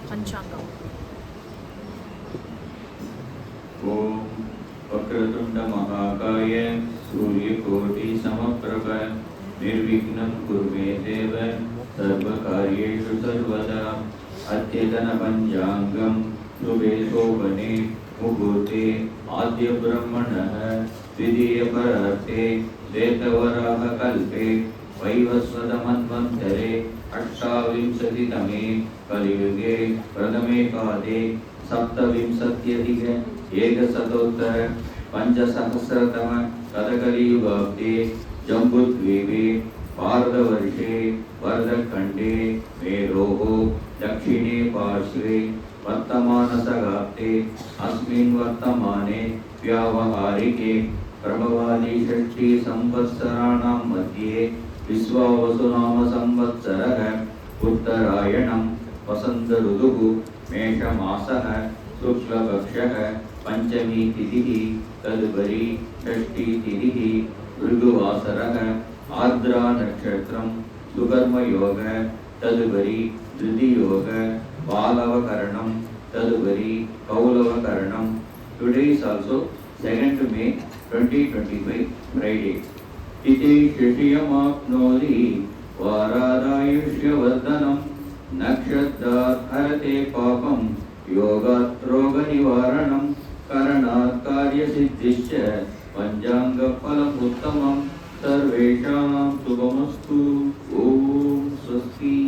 Panchangam. Om Vakratunda Mahakaya Suryakoti Samaprabha Nirvignam Kurume Deva Sarva Karyeshu Sarvada Atyatana Panchangam Shubhe Shobhane Muhurte Adya Brahmanaha Vidya Pararte Detavaraha Kalpe Vaivasvadamanvantare Ashtavimsatitame Kaliyuge Pradame Pade सप्तविंशत्यधिक एकशतोत्तर पंचसहस्रतम कदकलियुगाब्दे जम्बुद्वीपे भारतवर्षे वर्धखण्डे मेरोः दक्षिणे पार्श्वे वर्तमानसगाब्दे अस्मिन् वर्तमाने व्यावहारिके प्रभवादि षष्ठी संवत्सराणां मध्ये विश्वावसुनाम संवत्सरः उत्तरायणं वसंत ऋतुः मेषमासः शुक्लपक्षः पंचमी तिथिः तदुपरि षष्ठी तिथिः भृगुवासरः आर्द्रा नक्षत्रं सुकर्मयोगः तदुपरि धृतियोग बालवकरणं तदुपरि कौलवकरणं. Today is also 2nd May 2025 Friday. तिथि शिशियमाप्नोति वारादायुष्यवर्धनम् नक्षत्रात् हरते पापं योगात् रोगनिवारणं करणात् कार्यसिद्धिश्च पञ्चाङ्गफलम् उत्तमं सर्वेषां शुभमस्तु. ओम स्वस्ति.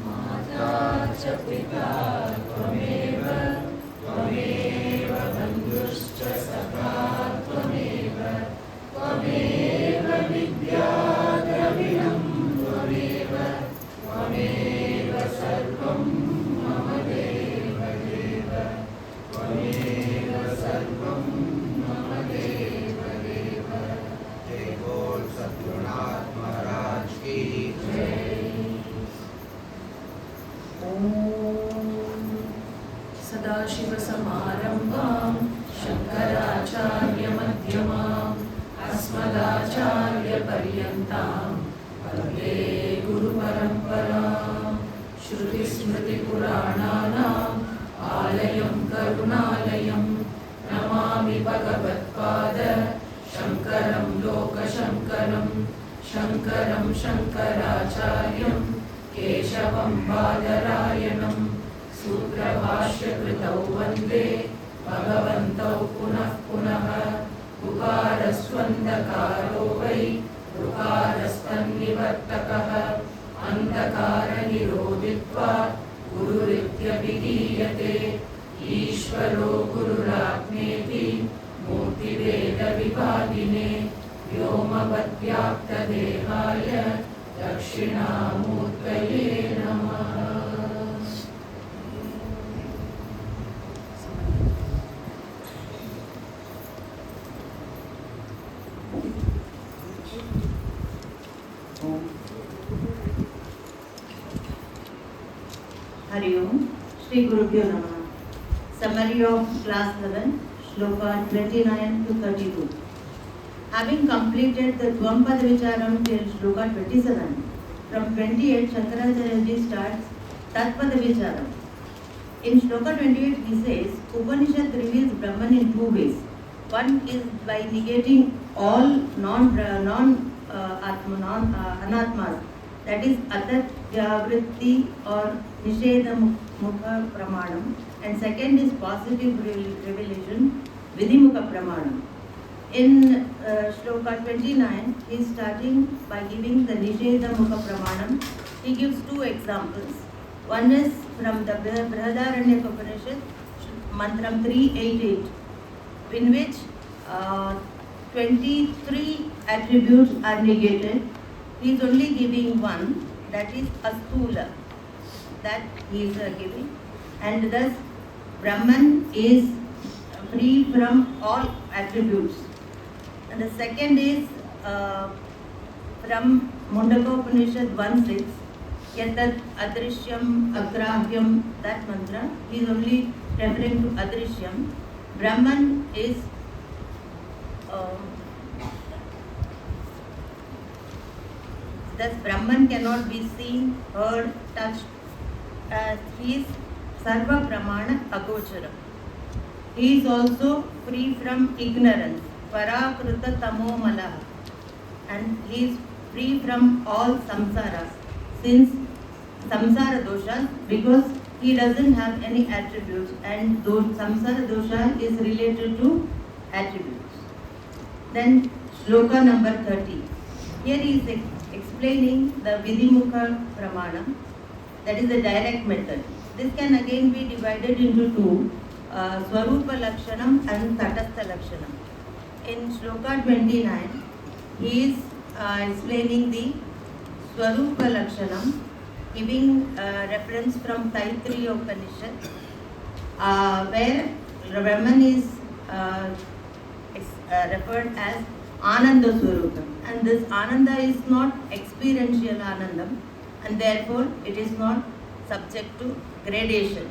माता च पिता त्वमेव त्वमेव बन्धुश्च सखा त्वमेव त्वमेव विद्या द्रविणं त्वमेव त्वमेव सर्वं मम देव देव त्वमेव सर्वं मम देव देव. जय बोल सद्गुरुनाथ महाराज की जय. सदाशिवसमारम्भां शङ्कराचार्यमध्यमाम् अस्मदाचार्यपर्यन्तां वन्दे गुरुपरम्परां. श्रुतिस्मृतिपुराणानाम् आलयं करुणालयं नमामि भगवत्पाद शङ्करं लोकशङ्करं. शङ्करं शङ्कराचार्यं केशवं बादरायणं सूत्रभाष्यकृतौ वन्दे भगवन्तौ पुनः पुनः. उकारस्वन्धकारो वै ऋकारस्तन्निवर्तकः अन्धकारनिरोधित्वात् गुरुरित्यभिधीयते. ईश्वरो गुरुरात्मेति मूर्तिभेदविभागिने व्योमवद्व्याप्तदेहाय दक्षिणामूर्तये नमः. Hari Om, Shri Gurubhyo Namaha. Summary of class 11, Shloka 29 to 32. Having completed the Dvampada Vicharam till Shloka 27, from 28 Shankaracharya ji starts Tatpada Vicharam. In Shloka 28 he says, Upanishad reveals Brahman in two ways. One is by negating all anatmas, that is Atatya-vritti or Nisheda Mukha Pramanam, and second is positive revelation Vidimukha Pramanam. In Shloka 29, he is starting by giving the Nisheda Mukha Pramanam. He gives two examples. One is from the Brihadaranyaka Upanishad, Mantram 388, in which 23 attributes are negated. He is only giving one, that is Astula, that he is giving, and thus Brahman is free from all attributes. And the second is from Mundaka Upanishad 1.6, Yatat Adrishyam Agrahyam, that mantra, he is only referring to Adrishyam. Brahman is Thus Brahman cannot be seen, heard, touched. He is Sarva Pramana Agocharam. He is also free from ignorance, Parakruta Tamo Malaha, and he is free from all samsaras, since samsara doshas, because he doesn't have any attributes, and samsara dosha is related to attributes. Then shloka number 30. Here he is explaining the Vidimukha Pramana, that is the direct method. This can again be divided into two, Swarupa Lakshanam and Tatastha Lakshanam. In shloka 29, he is explaining the Swarupa Lakshanam, giving reference from Taittiriya Upanishad, where Brahman is referred as Ananda Swarupam, and this Ananda is not experiential Anandam, and therefore it is not subject to gradation.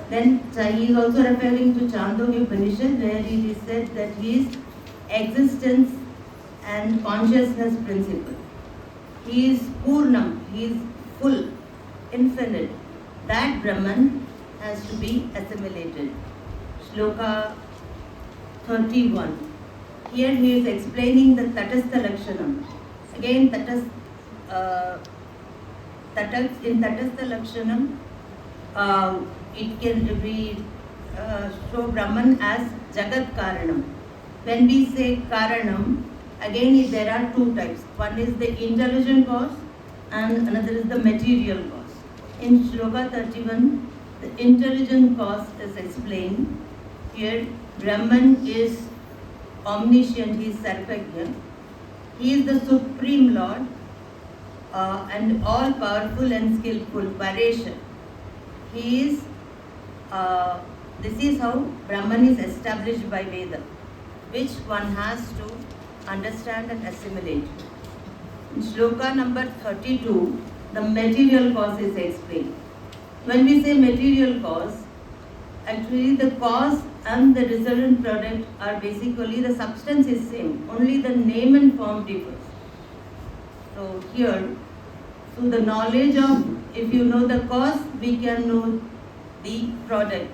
Then he is also referring to Chandogya Upanishad, where it is said that he is existence and consciousness principle. He is Purnam, he is full, infinite. That Brahman has to be assimilated. Shloka 31. Here he is explaining the Tatastha Lakshanam. Again, in Tatastha Lakshanam, it can be show Brahman as Jagat Karanam. When we say Karanam, again there are two types. One is the intelligent cause and another is the material cause. In Shloka 31, the intelligent cause is explained. Here Brahman is omniscient, he is Sarvagya. He is the Supreme Lord and all powerful and skillful, Paresha. He is, this is how Brahman is established by Veda, which one has to understand and assimilate. In shloka number 32, the material cause is explained. When we say material cause, actually the cause and the resultant product are basically the substance is same, only the name and form differs. So here, through the knowledge of, if you know the cause, we can know the product.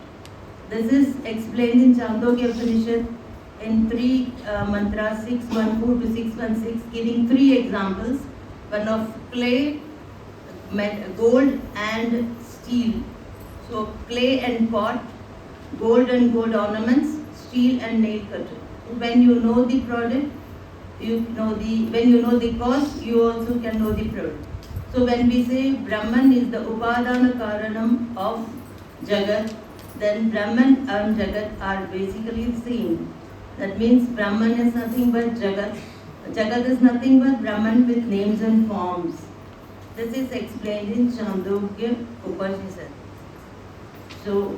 This is explained in Chandogya Upanishad in 3 mantras, 614 to 616, giving 3 examples. One of clay, gold and steel. So clay and pot, gold and gold ornaments, steel and nail cutter. When you know the product, when you know the cause, you also can know the product. So when we say Brahman is the Upadana Karanam of Jagat, then Brahman and Jagat are basically the same. That means Brahman is nothing but Jagat. Jagat is nothing but Brahman with names and forms. This is explained in Chandogya Upanishad. So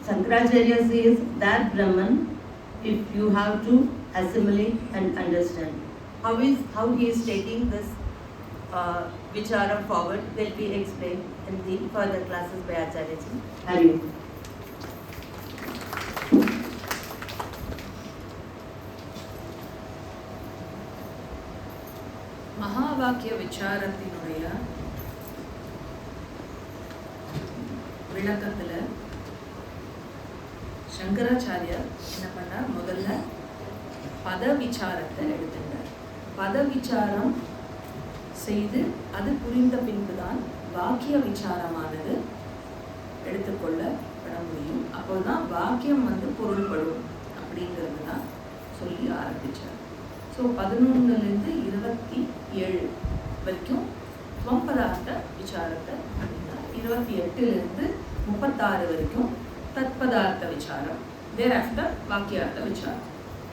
Shankaracharya says that Brahman, if you have to assimilate and understand. How he is taking this vichara forward will be explained in the further classes by Acharya Ji. Hari Om. மகாவாக்கிய விசாரத்தினுடைய விளக்கத்துல சங்கராச்சாரியர் என்ன பண்ணார்? முதல்ல பத விசாரத்தை எடுத்துட்டார். பத விசாரம் செய்து அது புரிந்த பின்புதான் வாக்கிய விசாரமானது எடுத்துக்கொள்ளப்பட முடியும். அப்போதான் வாக்கியம் பொருள்படும் அப்படிங்கிறது தான் சொல்லி ஆரம்பிச்சார். ஸோ 11லேருந்து 27 வரைக்கும் ஸ்வம்பதார்த்த விசாரத்தை அப்படின்னா 28லேருந்து 36 வரைக்கும் தத்பதார்த்த விசாரம், தேர் ஆஃப்டர் வாக்கியார்த்த விசாரம்.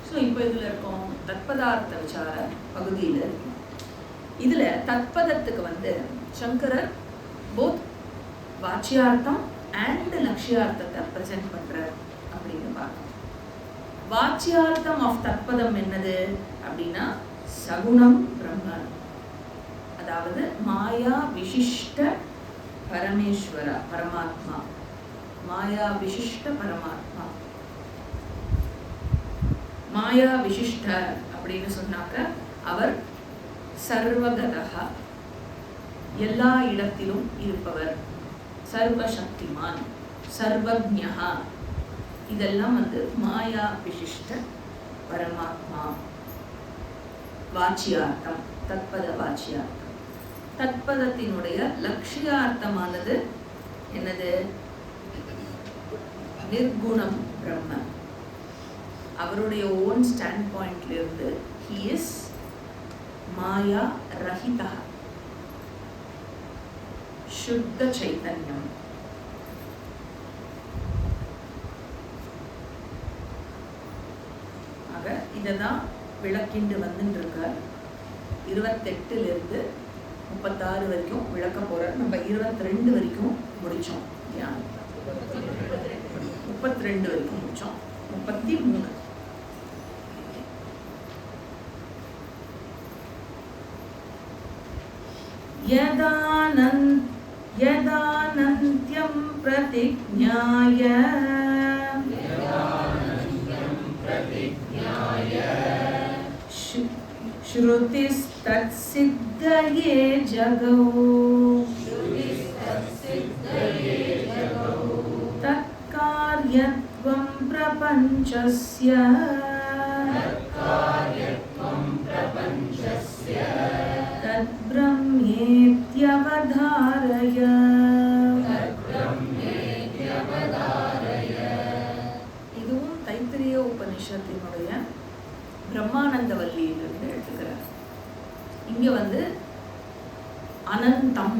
ஸோ இப்போ இதில் இருக்கோம் தத்பதார்த்த விசார பகுதியில் இருக்கும். இதில் தத்பதத்துக்கு சங்கரர் போத் வாச்சியார்த்தம் அண்ட் லட்சியார்த்தத்தை ப்ரெசென்ட் பண்ணுறார் அப்படின்னு பார்க்கணும். வாச்சியார்த்தம் ஆஃப் தத்பதம் என்னது அப்படின்னா சகுணம் பிரம்ம, அதாவது மாயா விசிஷ்ட பரமேஸ்வர பரமாத்மா, மாயா விசிஷ்ட பரமாத்மா. மாயா விசிஷ்ட அப்படின்னு சொன்னாக்க அவர் சர்வகதா, எல்லா இடத்திலும் இருப்பவர், சர்வசக்திமான், சர்வஜ்ஞா. இதெல்லாம் மாயா விசிஷ்ட பரமாத்மா. வாச்சியார்த்தம், தத்பத வாச்சியார்த்தம். தத்பதத்தினுடைய லட்சியார்த்தமானது என்னது? நிர்குணம் பிரம்ம. அவருடைய ஓன் ஸ்டாண்ட் பாயிண்ட்ல இருந்து he is மாயா ரஹிதா, சுத்த சைத்தன்யம். ஆக இததான் விளக்கிண்டு வந்துட்டு இருக்கார். 28 இருந்து 36 வரைக்கும் விளக்க போறார். நம்ம 22 வரைக்கும் முடிச்சோம். 32 வரைக்கும் முடிச்சோம். 33 यदानन्त्यं प्रतिज्ञाय श्रुतिस्तत्सिद्धये जगौ तत्कार्यत्वं प्रपञ्चस्य तद्ब्रह्मेत्यवधारय. இதுவும் தைத்திரிய உபனிஷத்தினுடைய பிரம்மானந்த வல்லியிலிருந்து எடுத்துக்கிறார். இங்க அனந்தம்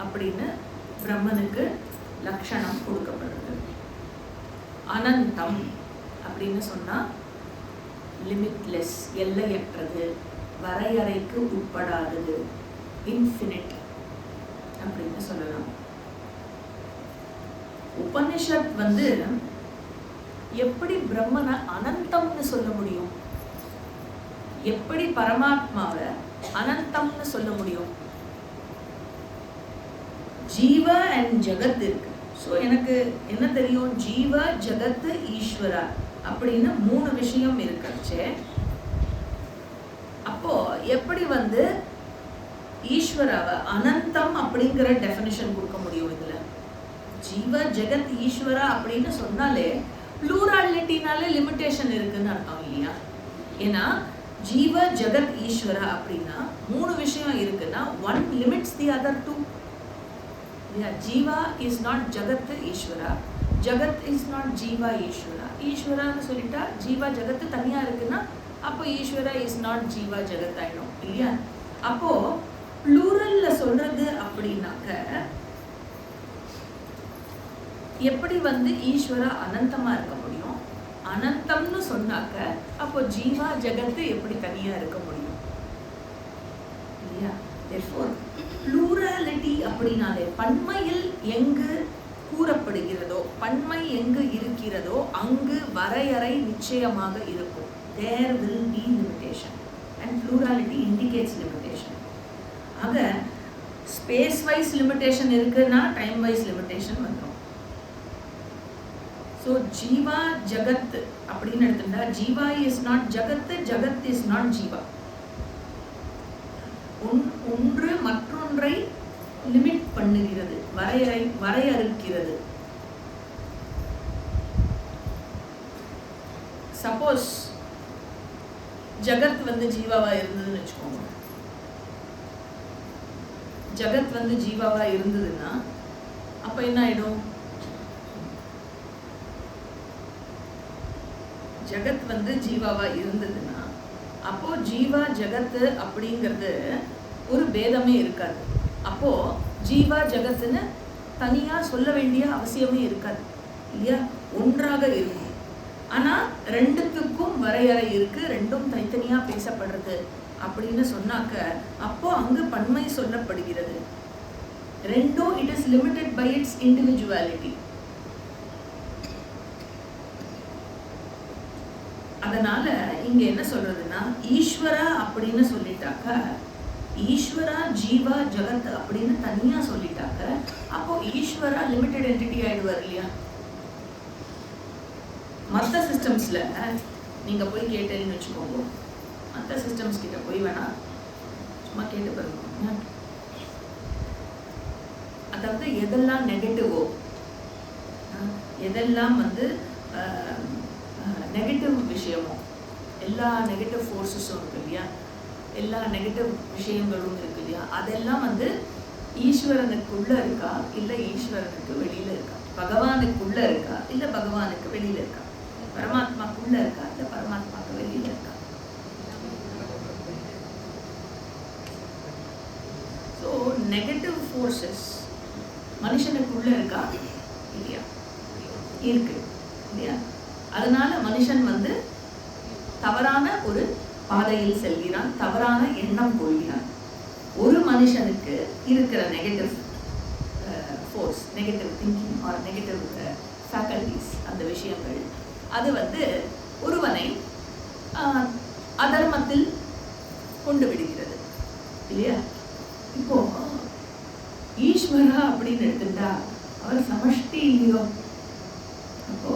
அப்படின்னு பிரம்மனுக்கு லட்சணம் கொடுக்கப்படுறது. அனந்தம் அப்படின்னு சொன்னா லிமிட்லெஸ், எல்லையற்றது, வரையறைக்கு உட்படாதது, இன்ஃபினிட் அப்படின்னு சொல்லலாம். உபனிஷத் எப்படி பிரம்மனை அனந்தம்னு சொல்ல முடியும்? எப்படி பரமாத்மாவை அனந்தம்னு சொல்ல முடியும்? ஜீவ அண்ட் ஜகத் இருக்கு. ஸோ எனக்கு என்ன தெரியும்? ஜீவ, ஜகத், ஈஸ்வரா அப்படின்னு 3 விஷயம் இருக்காச்சே. அப்போ எப்படி ஈஸ்வராவை அனந்தம் அப்படிங்கிற டெஃபினிஷன் கொடுக்க முடியும்? இதுல ஜீவ, ஜெகத், ஈஸ்வரா அப்படின்னு சொன்னாலே ப்ளூராலிட்டினாலே லிமிட்டேஷன் இருக்குன்னு அர்த்தம் இல்லையா? ஏன்னா ஜீவ, ஜெகத், ஈஸ்வரா அப்படின்னா 3 விஷயம் இருக்குன்னா one limits the other 2. Jiva is not jagat Ishvara, jagat is not Jeeva ஈஸ்வரா. ஈஸ்வரான்னு சொல்லிட்டா ஜீவா ஜகத்து தனியா இருக்குன்னா அப்போ ஈஸ்வரா இஸ் நாட் ஜீவா ஜகத் ஆயிடும் இல்லையா? அப்போ ப்ளூரல்ல சொல்றது அப்படின்னாக்க எப்படி ஈஸ்வரா அனந்தமா இருக்க முடியும்? அனந்தம்னு சொன்னாக்க அப்போ ஜீவா ஜகத்து எப்படி தனியா இருக்க முடியும் இல்லையா? therefore plurality அப்படினாலே பன்மையில் எங்கு கூறப்படுகிறதோ, பன்மை எங்கு இருக்கிறதோ அங்கு வரையறை நிச்சயமாக இருக்கும். there will be limitation and plurality indicates limitation. ஆக ஸ்பேஸ் வைஸ் லிமிட்டேஷன் இருக்குன்னா டைம் வைஸ் லிமிட்டேஷன் வந்துடும். ஸோ ஜீவா ஜகத் அப்படின்னு எடுத்துட்டா jiva is not jagat, jagat is not jiva. ஒன்று மற்றொன்றை லிமிட் பண்ணுகிறது, வரையறுக்கிறது. சப்போஸ் ஜகத் ஜீவாவா இருந்ததுன்னு வச்சுக்கோங்க. ஜகத் ஜீவாவா இருந்ததுன்னா அப்ப என்ன ஆயிடும்? ஜகத் ஜீவாவா இருந்ததுன்னா அப்போ ஜீவா ஜகத் அப்படிங்கிறது ஒரு பேதமே இருக்காது. அப்போ ஜீவா ஜகத்துன்னு தனியா சொல்ல வேண்டிய அவசியமே இருக்காது இல்லையா? ஒன்றாக இருக்கும். ஆனா ரெண்டுத்துக்கும் வரையறை இருக்கு, ரெண்டும் தனித்தனியா பேசப்படுறது அப்படின்னு சொன்னாக்க அப்போ அங்கு பன்மை சொல்லப்படுகிறது. ரெண்டும் it is limited by its individuality. அதனால இங்க என்ன சொல்றதுன்னா ஈஸ்வரா அப்படின்னு சொல்லிட்டாக்க, ஈஸ்வரா ஜீவா ஜகத் அப்படின்னு தனியா சொல்லிட்டாக்க அப்போ ஈஸ்வரா லிமிட்டட் என்டிட்டி ஆயிடுவார் இல்லையா? மற்ற சிஸ்டம்ஸ்ல நீங்க போய் கேட்டேன்னு வச்சுக்கோங்க, மற்ற சிஸ்டம்ஸ் கிட்ட போய் வேணா சும்மா கேட்டு பாருங்க. அதாவது எதெல்லாம் நெகட்டிவோ, எதெல்லாம் வந்து நெகட்டிவ் விஷயமோ, எல்லா நெகட்டிவ் ஃபோர்ஸஸும் இருக்கு இல்லையா, எல்லா நெகட்டிவ் விஷயங்களும் இருக்கு இல்லையா, அதெல்லாம் வந்து ஈஸ்வரனுக்குள்ள இருக்கா இல்லை ஈஸ்வரனுக்கு வெளியில இருக்கா, பகவானுக்குள்ள இருக்கா இல்லை பகவானுக்கு வெளியில இருக்கா, பரமாத்மாக்குள்ள இருக்கா இல்லை பரமாத்மாக்கு வெளியில இருக்கா. ஸோ நெகட்டிவ் ஃபோர்ஸஸ் மனுஷனுக்குள்ள இருக்கா இல்லையா, இருக்கு இல்லையா. அதனால மனுஷன் வந்து தவறான ஒரு பாதையில் செல்கிறான், தவறான எண்ணம் கொள்கிறான். ஒரு மனுஷனுக்கு இருக்கிற negative force, negative thinking R negative faculties, அந்த விஷயங்கள் அது வந்து ஒருவனை அதர்மத்தில் கொண்டு விடுகிறது இல்லையா. இப்போ ஈஸ்வரா அப்படின்னு எடுத்துட்டா அவர் சமஷ்டி இல்லையோ. அப்போ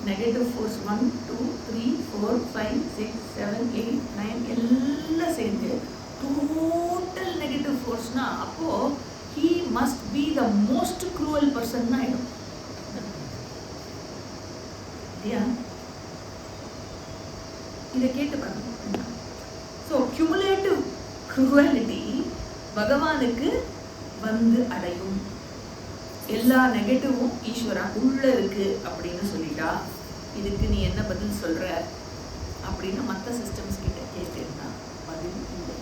நெகட்டிவ் ஃபோர்ஸ் 1 2 3 4 5 6 7 8 9 எல்லாம் சேர்ந்து டோட்டல் நெகட்டிவ் ஃபோர்ஸ்னா அப்போ he must be the most cruel person ஆயிடும் இல்லையா. இதை கேட்டு பாருங்க. ஸோ cumulative cruelty பகவானுக்கு வந்து அடையும். எல்லா நெகட்டிவும் ஈஸ்வரா உள்ள இருக்கு அப்படின்னு சொல்லிட்டா இதுக்கு நீ என்ன பதில் சொல்ற அப்படின்னு மற்ற சிஸ்டம்ஸ் கிட்ட கேட்டேன்னா பதில் இல்லை.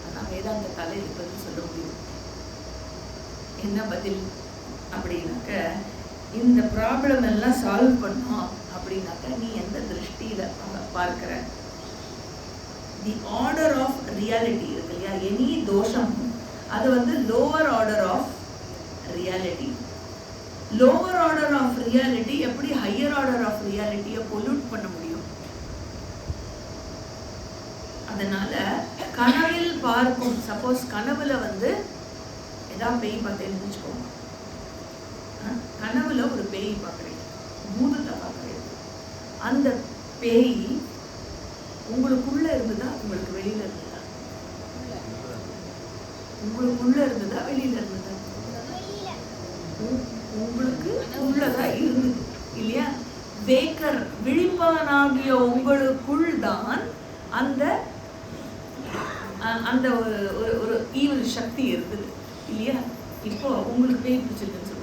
ஆனால் வேதாந்தத்தால இது பதில் சொல்ல முடியும். என்ன பதில் அப்படின்னாக்க, இந்த ப்ராப்ளம் எல்லாம் சால்வ் பண்ணோம் அப்படின்னாக்க நீ எந்த திருஷ்டியில பார்க்கிற, தி ஆர்டர் ஆஃப் ரியாலிட்டி இருக்கு இல்லையா, எனி தோஷம் அது வந்து lower order of reality. Lower order of reality எப்படி ஹையர் ஆர்டர் ஆஃப் ரியாலிட்டியை பொல்யூட் பண்ண முடியும்? அதனால கனவில் பார்க்கும், சப்போஸ் கனவுல வந்து ஏதாவது பேய் பார்த்தேன்னு வச்சுக்கோங்க, கனவுல ஒரு பேய் பார்க்குறீங்க, பூதத்தை பார்க்குறீங்க, அந்த பேய் உங்களுக்குள்ள இருந்ததா உங்களுக்கு வெளியில இருந்ததா? உங்களுக்குள்ள இருந்ததா வெளியில இருந்ததா? உங்களுக்கு உள்ளதான் இருந்தது இல்லையா. வேக்கர் விழிப்பவனாகிய உங்களுக்குள் தான் அந்த அந்த ஒரு ஈவல் சக்தி இருந்தது இல்லையா. இப்போ உங்களுக்கு பேய் பிடிச்சிருக்குன்னு சொல்லுவாங்க.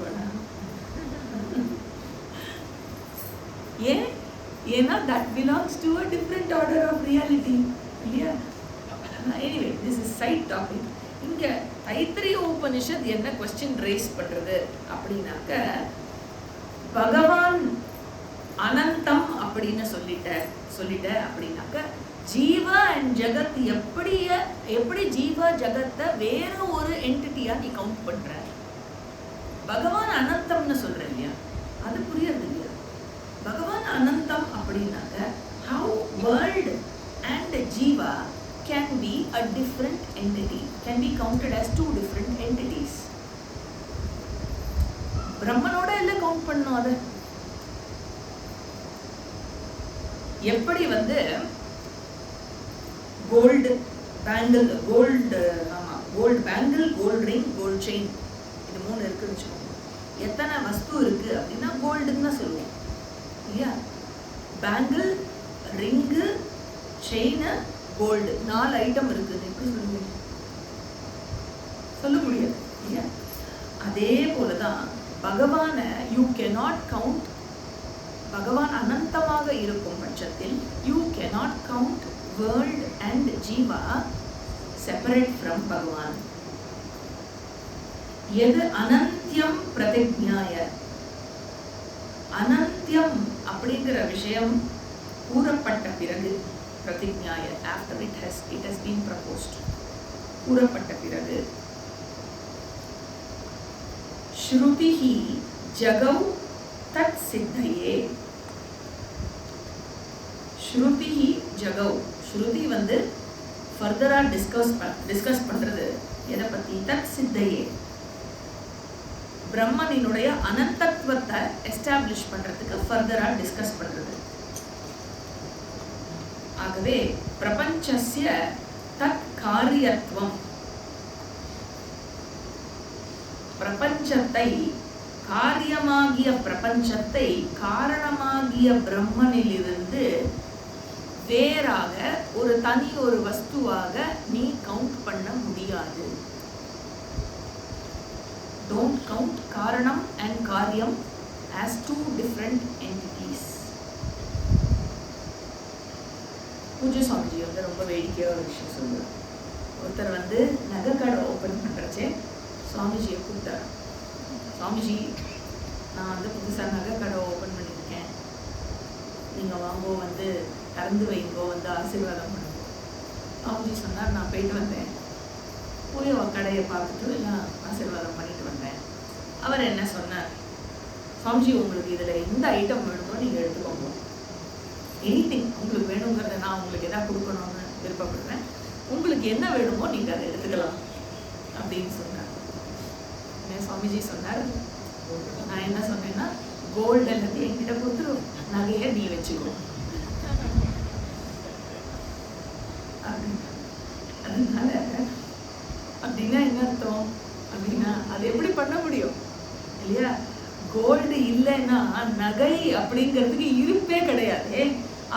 ஏன்னா that belongs to a different order of reality இல்லையா. Anyway this is side topic. இங்க தைத்திரிய உபனிஷத் என்ன क्वेश्चन ரேஸ் பண்றது அப்படின்னாக்க, பகவான் அனந்தம் அப்படின்னு சொல்லிட்ட அப்படின்னாக்க ஜீவ அண்ட் ஜகத் எப்படி ஜீவ ஜகத்தை வேற ஒரு என்டிட்டியா நீ கவுண்ட் பண்ற? பகவான் அனந்தம்னு சொல்ற இல்லையா, அது புரியுறது இல்லையா. பகவான் அனந்தம் அப்படின்னாக்க how world and jiva can be a different entity, can be counted as two different entities. பிரம்மனோட எல்லாம் கவுண்ட் பண்ணணும். அது எப்படி வந்து gold bangle, gold bangle, gold ring, gold chain, இது மூணு இருக்குன்னு வச்சுக்கோங்க. எத்தனை வஸ்து இருக்கு அப்படின்னா கோல்டுன்னு தான் சொல்லுவோம் இல்லையா. Bangle, ring, chain, gold, 4 item இருக்குது. எப்படி சொல்லுவீங்க? சொல்ல முடியாது இல்லையா. அதே போலதான் பகவான யூ கேனாட் கவுண்ட். பகவான் அனந்தமாக இருக்கும் பட்சத்தில் you cannot count world and jiva separate from Bhagavan. எது அனந்தியம் பிரதிஜ்ஞாய, அனந்தியம் அப்படிங்கிற விஷயம் கூறப்பட்ட பிறகு, பிரதிஜ்ஞாய after it has been proposed, கூறப்பட்ட பிறகு, ஸ்ருதிஹி ஜகௌ தத் சித்தையே. ஸ்ருதிஹி ஜகௌ, ஸ்ருதி வந்து ஃபர்தரா டிஸ்கஸ் பண்றது எதை பத்தி? தத் சித்தையே, பிரம்மனினுடைய அனந்தத்துவத்தை எஸ்டாப்ளிஷ் பண்றதுக்கு ஃபர்தரா டிஸ்கஸ் பண்றது. ஆகவே பிரபஞ்சஸ்ய தத் காரியத்துவம், பிரபஞ்சத்தை காரியமாகிய பிரபஞ்சத்தை காரணமாகிய பிரம்மனிலிருந்து வேறாக ஒரு தனி ஒரு வஸ்துவாக நீ கவுண்ட் பண்ண முடியாது. Don't count காரணம் and காரியம் as two different entities. பூஜை சுவாமிஜி வந்து ரொம்ப வேடிக்கையாக ஒரு விஷயம் சொல்லுவார். ஒருத்தர் வந்து நகை கடை ஓப்பன் பண்ணுறச்சே சுவாமிஜியை கூப்பிட்டார். சுவாமிஜி, நான் வந்து புதுசாக நகை கடை ஓப்பன் பண்ணியிருக்கேன், நீங்கள் வாங்கோ, வந்து திறந்து வைங்கோ, வந்து ஆசீர்வாதம் பண்ணுங்க. சுவாமிஜி சொன்னார், நான் போயிட்டு வந்தேன், போய் கடையை பார்த்துட்டு எல்லாம் ஆசீர்வாதம் பண்ணிட்டு வந்தேன். அவர் என்ன சொன்னார், சுவாமிஜி உங்களுக்கு இதில் எந்த ஐட்டம் வேணுமோ நீங்கள் எடுத்துக்கோங்க, எனிதிங் உங்களுக்கு வேணுங்கிறத நான் உங்களுக்கு எதாவது கொடுக்கணும்னு விருப்பப்படுறேன், உங்களுக்கு என்ன வேணுமோ நீங்கள் அதை எடுத்துக்கலாம் அப்படின்னு சொன்னார். சுவாமிஜி சொன்னார், நான் என்ன சொன்னேன்னா, கோல்டு எல்லாத்தையும் என்கிட்ட கொடுத்துரும், நகையை நீ வச்சுக்கோ அப்படின்னு. அதனால அப்படின்னா என்ன அர்த்தம் அப்படின்னா, அது எப்படி பண்ண முடியும் இல்லையா? கோல்டு இல்லைன்னா நகை அப்படிங்கிறதுக்கு இருப்பே கிடையாது.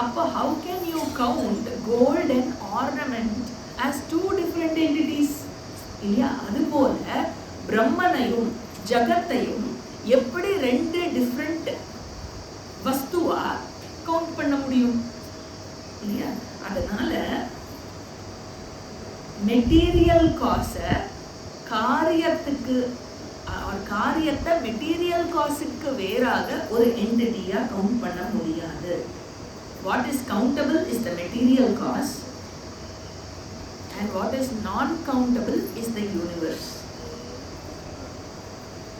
அப்போ how can you count gold and ornament as two different entities இல்லையா? அதுபோல பிரம்மனையும் ஜகத்தையும் எப்படி ரெண்டு டிஃப்ரெண்ட் வஸ்துவா கவுண்ட் பண்ண முடியும் இல்லையா? அதனால மெட்டீரியல் காசை காரியத்துக்கு, காரியத்தை மெட்டீரியல் காசுக்கு வேறாக ஒரு என்டிட்டியா கவுண்ட் பண்ண முடியாது. What is countable is the material cost, and what is non-countable is the universe.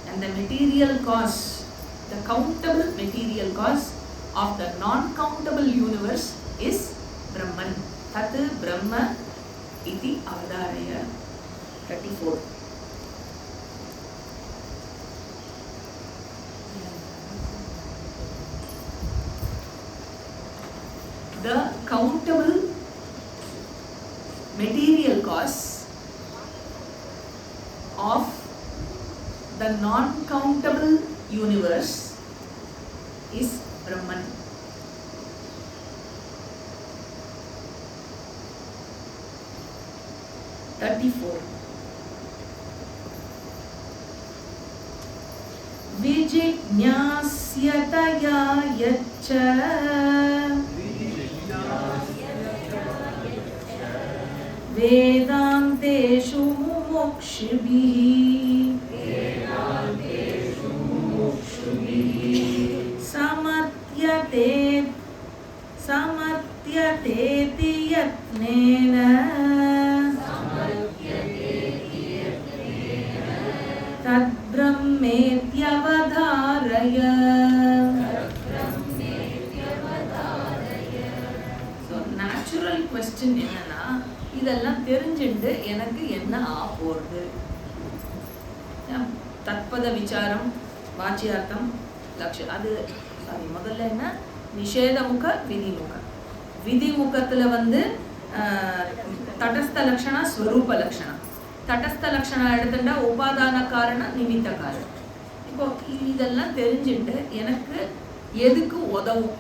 And the material cost, the countable material cost of the non-countable universe is Brahman. Tat Brahma iti avadharaya. 34. The countable material costs of the non-countable universe is Brahman. Vijignasyataya yaccha Vedanteshu mumukshubhihi samartyate yatnena tad brahmetyavadharaya. So natural question என்னன்னா, இதெல்லாம் தெரிஞ்சுட்டு எனக்கு என்ன ஆகுறது? தத்பத விசாரம், வாச்சியார்த்தம், லட்சியம். அது sorry, முதல்ல என்ன, நிஷேதமுக விதிமுக. விதிமுகத்துல வந்து தடஸ்த லட்சணா ஸ்வரூப லட்சணா. தடஸ்த லட்சணா எடுத்துட்டா உபாதான காரண நிமித்த காரணம். இப்போ இதெல்லாம் தெரிஞ்சுட்டு எனக்கு எதுக்கு உதவும்?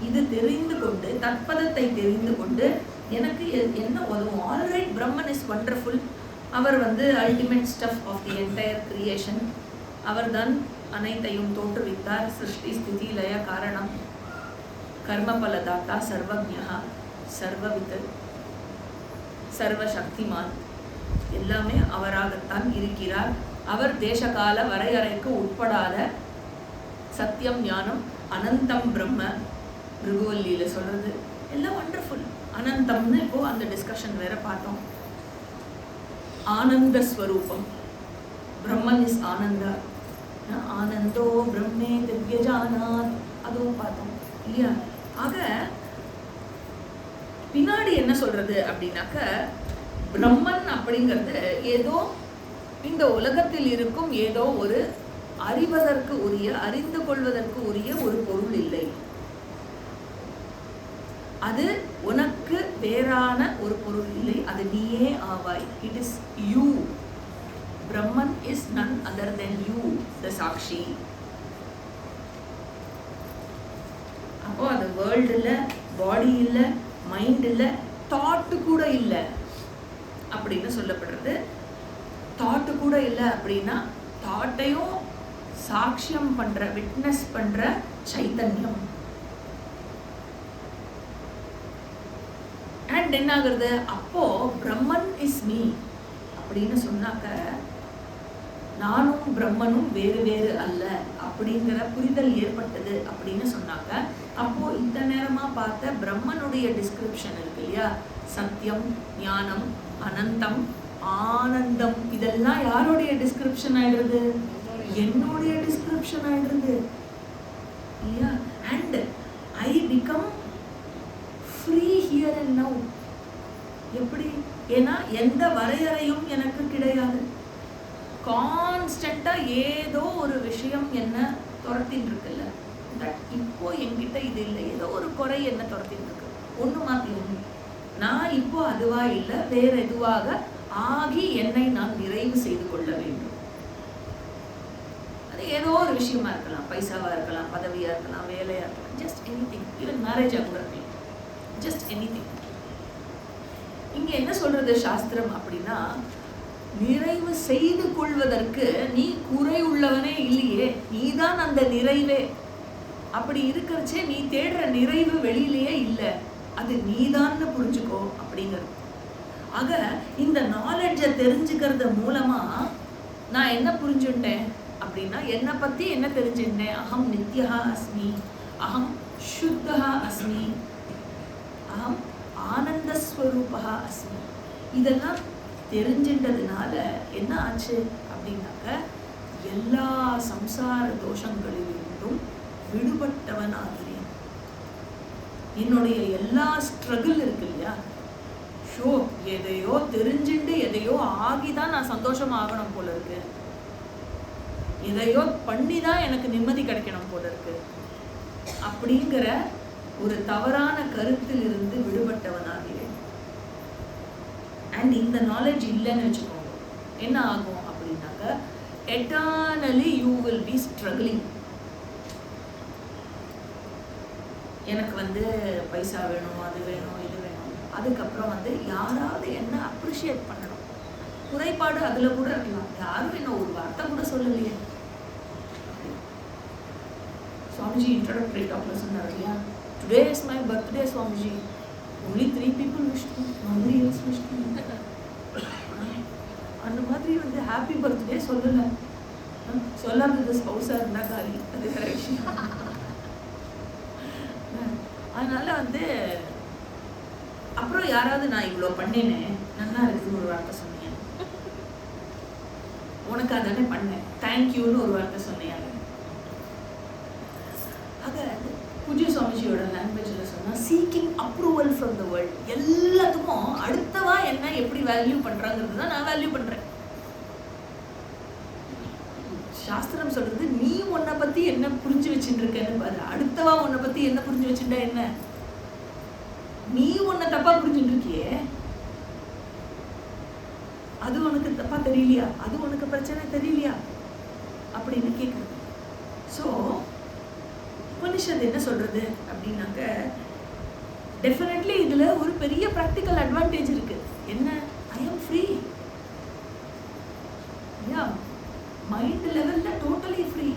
இது தெரிந்து கொண்டு, தத்பதத்தை தெரிந்து கொண்டு எனக்கு என்ன உதவும்? Alright, Brahman is wonderful. அவர் வந்து ultimate stuff of the entire creation. அவர் தான் அனைத்தையும் தோற்றுவித்தார். சிருஷ்டி ஸ்திதி லய காரணம், கர்மபலதாத்தா, சர்வஜ்ஞா, சர்வவித், சர்வசக்திமான், எல்லாமே அவராகத்தான் இருக்கிறார். அவர் தேசகால வரையறைக்கு உட்படாத சத்தியம், ஞானம், அனந்தம் பிரம்ம. பிருகுவல்லியில சொல்றது எல்லாம் வண்டர்ஃபுல். அனந்தம்னு இப்போ அந்த டிஸ்கஷன் வேற பார்த்தோம். ஆனந்த ஸ்வரூபம், பிரம்மன் இஸ் ஆனந்தா. ஆனந்தோ பிரம்மே திவ்யஜானாத், அதுவும் பார்த்தோம் இல்லையா? ஆக பின்னாடி என்ன சொல்றது அப்படின்னாக்க, பிரம்மன் அப்படிங்கிறது ஏதோ இந்த உலகத்தில் இருக்கும் ஏதோ ஒரு அறிவதற்கு உரிய, அறிந்து கொள்வதற்கு உரிய ஒரு பொருள் இல்லை. அது உனக்கு வேறான ஒரு பொருள் இல்லை, அது நீயே ஆவாய். It is you. Brahman is none other than you, the Sakshi. அப்போ அது வேர்ல்டு இல்லை, பாடி இல்லை, மைண்ட் இல்லை, தாட்டு கூட இல்லை அப்படின்னு சொல்லப்படுறது. தாட்டு கூட இல்லை அப்படின்னா தாட்டையும் சாட்சியம் பண்ற, விட்னஸ் பண்ற சைத்தன்யம். அண்ட் என்ன ஆகுறது, அப்போ பிரம்மன் இஸ் மீ அப்படின்னு சொன்னாக்க நானும் பிரம்மனும் வேறு வேறு அல்ல அப்படிங்கிற புரிதல் ஏற்பட்டது அப்படின்னு சொன்னாக்க, அப்போ இந்த நேரமா பார்த்த பிரம்மனுடைய டிஸ்கிரிப்ஷன் இருக்கு இல்லையா, சத்தியம், ஞானம், அனந்தம், ஆனந்தம், இதெல்லாம் யாருடைய டிஸ்கிரிப்ஷன் ஆயிடுறது? என்னுடைய டிஸ்கிரிப்ஷன் ஆயிடுறது இல்லையா? And I become free here and now. எப்படி? ஏன்னா எந்த வரையறையும் எனக்கு கிடையாது. கான்ஸ்டண்டா ஏதோ ஒரு விஷயம் என்ன துரத்தின்னு இருக்குல்ல, இப்போ என்கிட்ட இது இல்லை, ஏதோ ஒரு குறை என்ன துரத்தின்னு இருக்கு, ஒண்ணு மாத்தி ஒண்ணு. நான் இப்போ அதுவா இல்லை, வேற எதுவாக ஆகி என்னை நான் நிறைவு செய்து கொள்ள வேண்டும். அது ஏதோ ஒரு விஷயமா இருக்கலாம், பைசாவா இருக்கலாம், பதவியா இருக்கலாம், வேலையா இருக்கலாம், ஜஸ்ட் எனிதிங். ஈவன் மேரேஜா கூட இருக்கலாம், ஜஸ்ட் எனிதிங். இங்க என்ன சொல்றது சாஸ்திரம் அப்படின்னா, நிறைவு செய்து கொள்வதற்கு நீ குறை உள்ளவனே இல்லையே, நீதான் அந்த நிறைவே. அப்படி இருக்கிறச்சே நீ தேடுற நிறைவு வெளியிலேயே இல்லை, அது நீதான்னு புரிஞ்சுக்கோ அப்படிங்கிறது. ஆக இந்த நாலெட்ஜை தெரிஞ்சுக்கிறது மூலமா நான் என்ன புரிஞ்சுட்டேன் அப்படின்னா, என்னை பத்தி என்ன தெரிஞ்சுட்டேன்? அகம் நித்யா அஸ்மி, அகம் சுத்தா அஸ்மி, அகம் ஆனந்தஸ்வரூபா அஸ்மி. இதெல்லாம் தெரிஞ்சின்றதுனால என்ன ஆச்சு அப்படின்னாக்க, எல்லா சம்சார தோஷங்களிலிருந்தும் விடுபட்டவனாகிறேன். என்னுடைய எல்லா ஸ்ட்ரகிள் இருக்கு இல்லையா, ஷோ எதையோ தெரிஞ்சுட்டு எதையோ ஆகிதான் நான் சந்தோஷம் ஆகணும் போல இருக்கு, எதையோ பண்ணிதான் எனக்கு நிம்மதி கிடைக்கணும் போல இருக்கு அப்படிங்கிற ஒரு தவறான கருத்தில் இருந்து விடுபட்டவனாகிறேன். அண்ட் இந்த நாலேஜ் இல்லைன்னு வச்சுக்கோங்க, என்ன ஆகும் அப்படின்னாக்க, eternally you will be struggling. எனக்கு பைசா வேணும், அது வேணும், இது வேணும், அதுக்கப்புறம் யாராவது என்ன அப்ரிஷியேட் பண்ணணும். குறைபாடு அதுல கூட இருக்கலாம், யாரும் என்ன ஒரு வார்த்தை கூட சொல்லலையே. சுவாமிஜி இன்ட்ரோடக்டரி டாக்ல சொன்னார் இல்லையா, today is my birthday Swamiji, only 3 people wished me, nobody else wished me. அந்த மாதிரி ஹாப்பி பர்த்டே சொல்லல, சொல்லாதது ஸ்பௌஸா இருந்தா காலி, அது வேற விஷயம். அதனால அப்புறம் யாராவது நான் இவ்வளோ பண்ணேனே, நல்லா இருக்குன்னு ஒரு வார்த்தை சொன்னீங்க, உனக்கு அதானே பண்ணேன், தேங்க்யூன்னு ஒரு வார்த்தை சொன்னீங்க. ஆக பூஜ்ய சுவாமிஜியோட லாங்குவேஜில் சொன்னால், seeking approval from the world. எல்லாத்துக்கும் அடுத்தவா என்ன எப்படி வேல்யூ பண்ணுறாங்கிறது தான் நான் வேல்யூ பண்ணுறேன். சாஸ்திரம் சொல்றது, நீ உன்னை பற்றி என்ன புரிஞ்சு வச்சுட்டு இருக்கேன்னு பாரு, அடுத்தவா உன்னை பற்றி என்ன புரிஞ்சு வச்சுட்டா என்ன? நீ உன்னை தப்பா புரிஞ்சுட்டு இருக்கியே, அது உனக்கு தப்பா தெரியலையா, அது உனக்கு பிரச்சனை தெரியலையா அப்படின்னு கேட்குறது. ஸோ உபனிஷத் என்ன சொல்றது அப்படின்னாக்க, டெஃபினெட்லி இதுல ஒரு பெரிய ப்ராக்டிக்கல் அட்வான்டேஜ் இருக்கு. என்ன? ஐ ஆம் ஃப்ரீ. மைண்ட் லெவல்ல டோட்டலி ஃப்ரீ.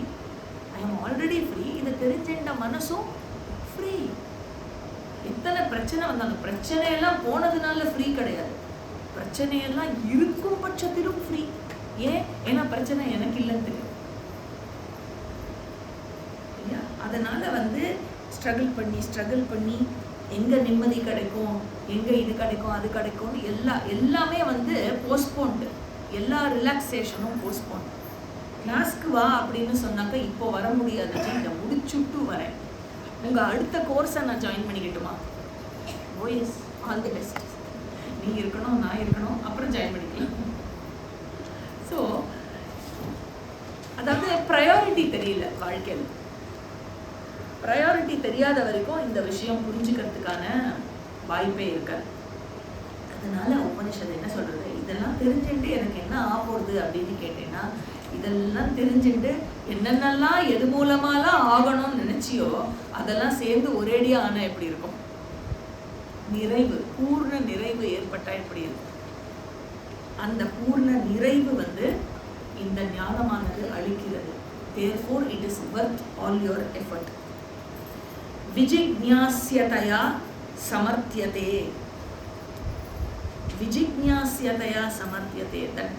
ஐ ஆம் ஆல்ரெடி ஃப்ரீ. இதை தெரிஞ்சுட்ட மனசும் ஃப்ரீ. எத்தனை பிரச்சனை வந்தாலும், பிரச்சனையெல்லாம் போனதுனால ஃப்ரீ கிடையாது, பிரச்சனையெல்லாம் இருக்கும் பட்சத்திலும் ஃப்ரீ. ஏன்? ஏன்னா பிரச்சனை எனக்கு இல்லைன்னு தெரியும். அதனால ஸ்ட்ரகிள் பண்ணி எங்க நிம்மதி கிடைக்கும், எங்க இது கிடைக்கும், அது கிடைக்கும், எல்லாமே போஸ்ட்போன்டு. எல்லா ரிலாக்ஸேஷனும் போஸ்ட்போன். கிளாஸ்க்கு வா அப்படின்னு சொன்னாக்க, இப்போ வர முடியாது, இதை முடிச்சுட்டு வரேன், உங்க அடுத்த கோர்ஸை நான் ஜாயின் பண்ணிக்கிட்டுமா? Oh yes, all the best. நீ இருக்கணும், நான் இருக்கணும், அப்புறம் ஜாயின் பண்ணிக்கலாம். ஸோ ப்ரையாரிட்டி தெரியல வாழ்க்கையில். ப்ரையாரிட்டி தெரியாத வரைக்கும் இந்த விஷயம் புரிஞ்சுக்கிறதுக்கான வாய்ப்பே இருக்காது. அதனால உபனிஷத்து என்ன சொல்றது, இதெல்லாம் தெரிஞ்சுட்டு எனக்கு என்ன ஆகுறது அப்படின்னு கேட்டேன்னா, இதெல்லாம் தெரிஞ்சுட்டு என்னென்னலாம் எது மூலமாலாம் ஆகணும்னு நினைச்சியோ அதெல்லாம் சேர்ந்து ஒரேடியா ஆனா எப்படி இருக்கும்? நிறைவு, பூர்ண நிறைவு ஏற்பட்டா எப்படி இருக்கும்? அந்த பூர்ண நிறைவு இந்த ஞானமானது அளிக்கிறது. Therefore it is worth all your effort. விஜிக்ஞாஸ்யதயா சமர்த்தியதே. விஜிக்ஞாஸ்யதயா சமர்த்தியதே. That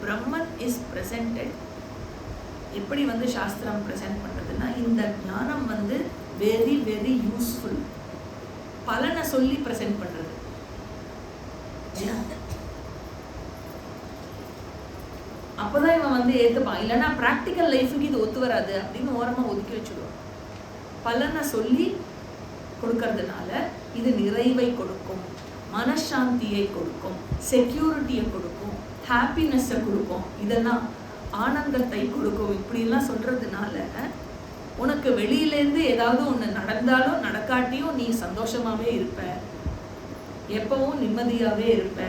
Brahman is presented. எப்படி சாஸ்திரம் பிரசன்ட் பண்றதுன்னா, இந்த ஞானம் வெரி வெரி யூஸ்ஃபுல். பலனை சொல்லி பிரசன்ட் பண்றது. அப்பதான் இவன் ஏத்துப்பான். இல்லைன்னா பிராக்டிக்கல் லைஃபுக்கு இது ஒத்து வராது அப்படின்னு ஓரமா ஒதுக்கி வச்சுடுவான். பலனை சொல்லி கொடுக்கறதுனால இது நிறைவை கொடுக்கும், மனசாந்தியை கொடுக்கும், செக்யூரிட்டியை கொடுக்கும், ஹாப்பினஸை கொடுக்கும், இதெல்லாம் ஆனந்தத்தை கொடுக்கும். இப்படிலாம் சொல்றதுனால உனக்கு வெளியிலேருந்து ஏதாவது ஒன்று நடந்தாலும் நடக்காட்டியும் நீ சந்தோஷமாவே இருப்ப, எப்பவும் நிம்மதியாவே இருப்ப,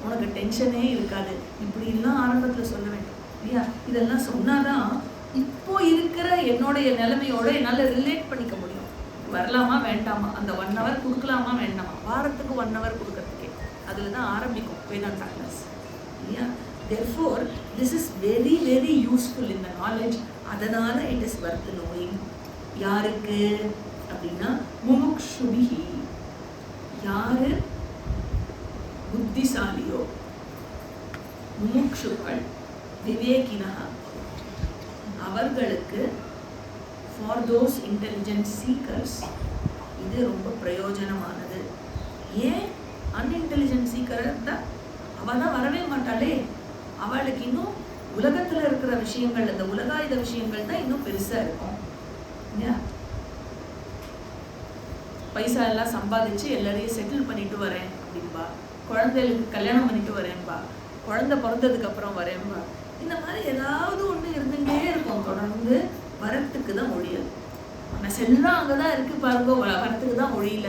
உனக்கு டென்ஷனே இருக்காது. இப்படிலாம் ஆரம்பத்தில் சொல்ல வேண்டும் இல்லையா? இதெல்லாம் சொன்னாதான் இப்போ இருக்கிற என்னுடைய நிலைமையோட என்னால் ரிலேட் பண்ணிக்க முடியும். வரலாமா வேண்டாமா, அந்த 1 hour கொடுக்கலாமா வேண்டாமா, வாரத்துக்கு 1 hour கொடுக்கறதுக்கே அதில் தான் ஆரம்பிக்கும் வேதாந்தா கிளாஸ் இல்லையா? Therefore this is very very useful in the knowledge. அதனால it is worth knowing. யாருக்கு அப்படின்னா முமுக்ஷுபிஹி, யாரு புத்திசாலியோ, முமுக்ஷுக்கள், விவேகினா, அவர்களுக்கு, for those intelligent seekers இது ரொம்ப பிரயோஜனமானது. ஏன் அன்இன்டெலிஜென்ட் சீக்கர் இருந்தா அவ தான் வரவே மாட்டாளே. அவளுக்கு இன்னும் உலகத்துல இருக்கிற விஷயங்கள், அந்த உலகாயுத விஷயங்கள் தான் இன்னும் பெருசா இருக்கும். பைசா எல்லாம் சம்பாதிச்சு எல்லாரையும் செட்டில் பண்ணிட்டு வரேன் அப்படின்பா, குழந்தைகளுக்கு கல்யாணம் பண்ணிட்டு வரேன்பா, குழந்தை பிறந்ததுக்கு அப்புறம் வரேன்பா. இந்த மாதிரி ஏதாவது ஒண்ணு இருந்துட்டே இருக்கும். தொடர்ந்து வரத்துக்கு தான் மொழியல். மனசெல்லாம் அங்கதான் இருக்கு பாருங்க, வரத்துக்கு தான் மொழியில.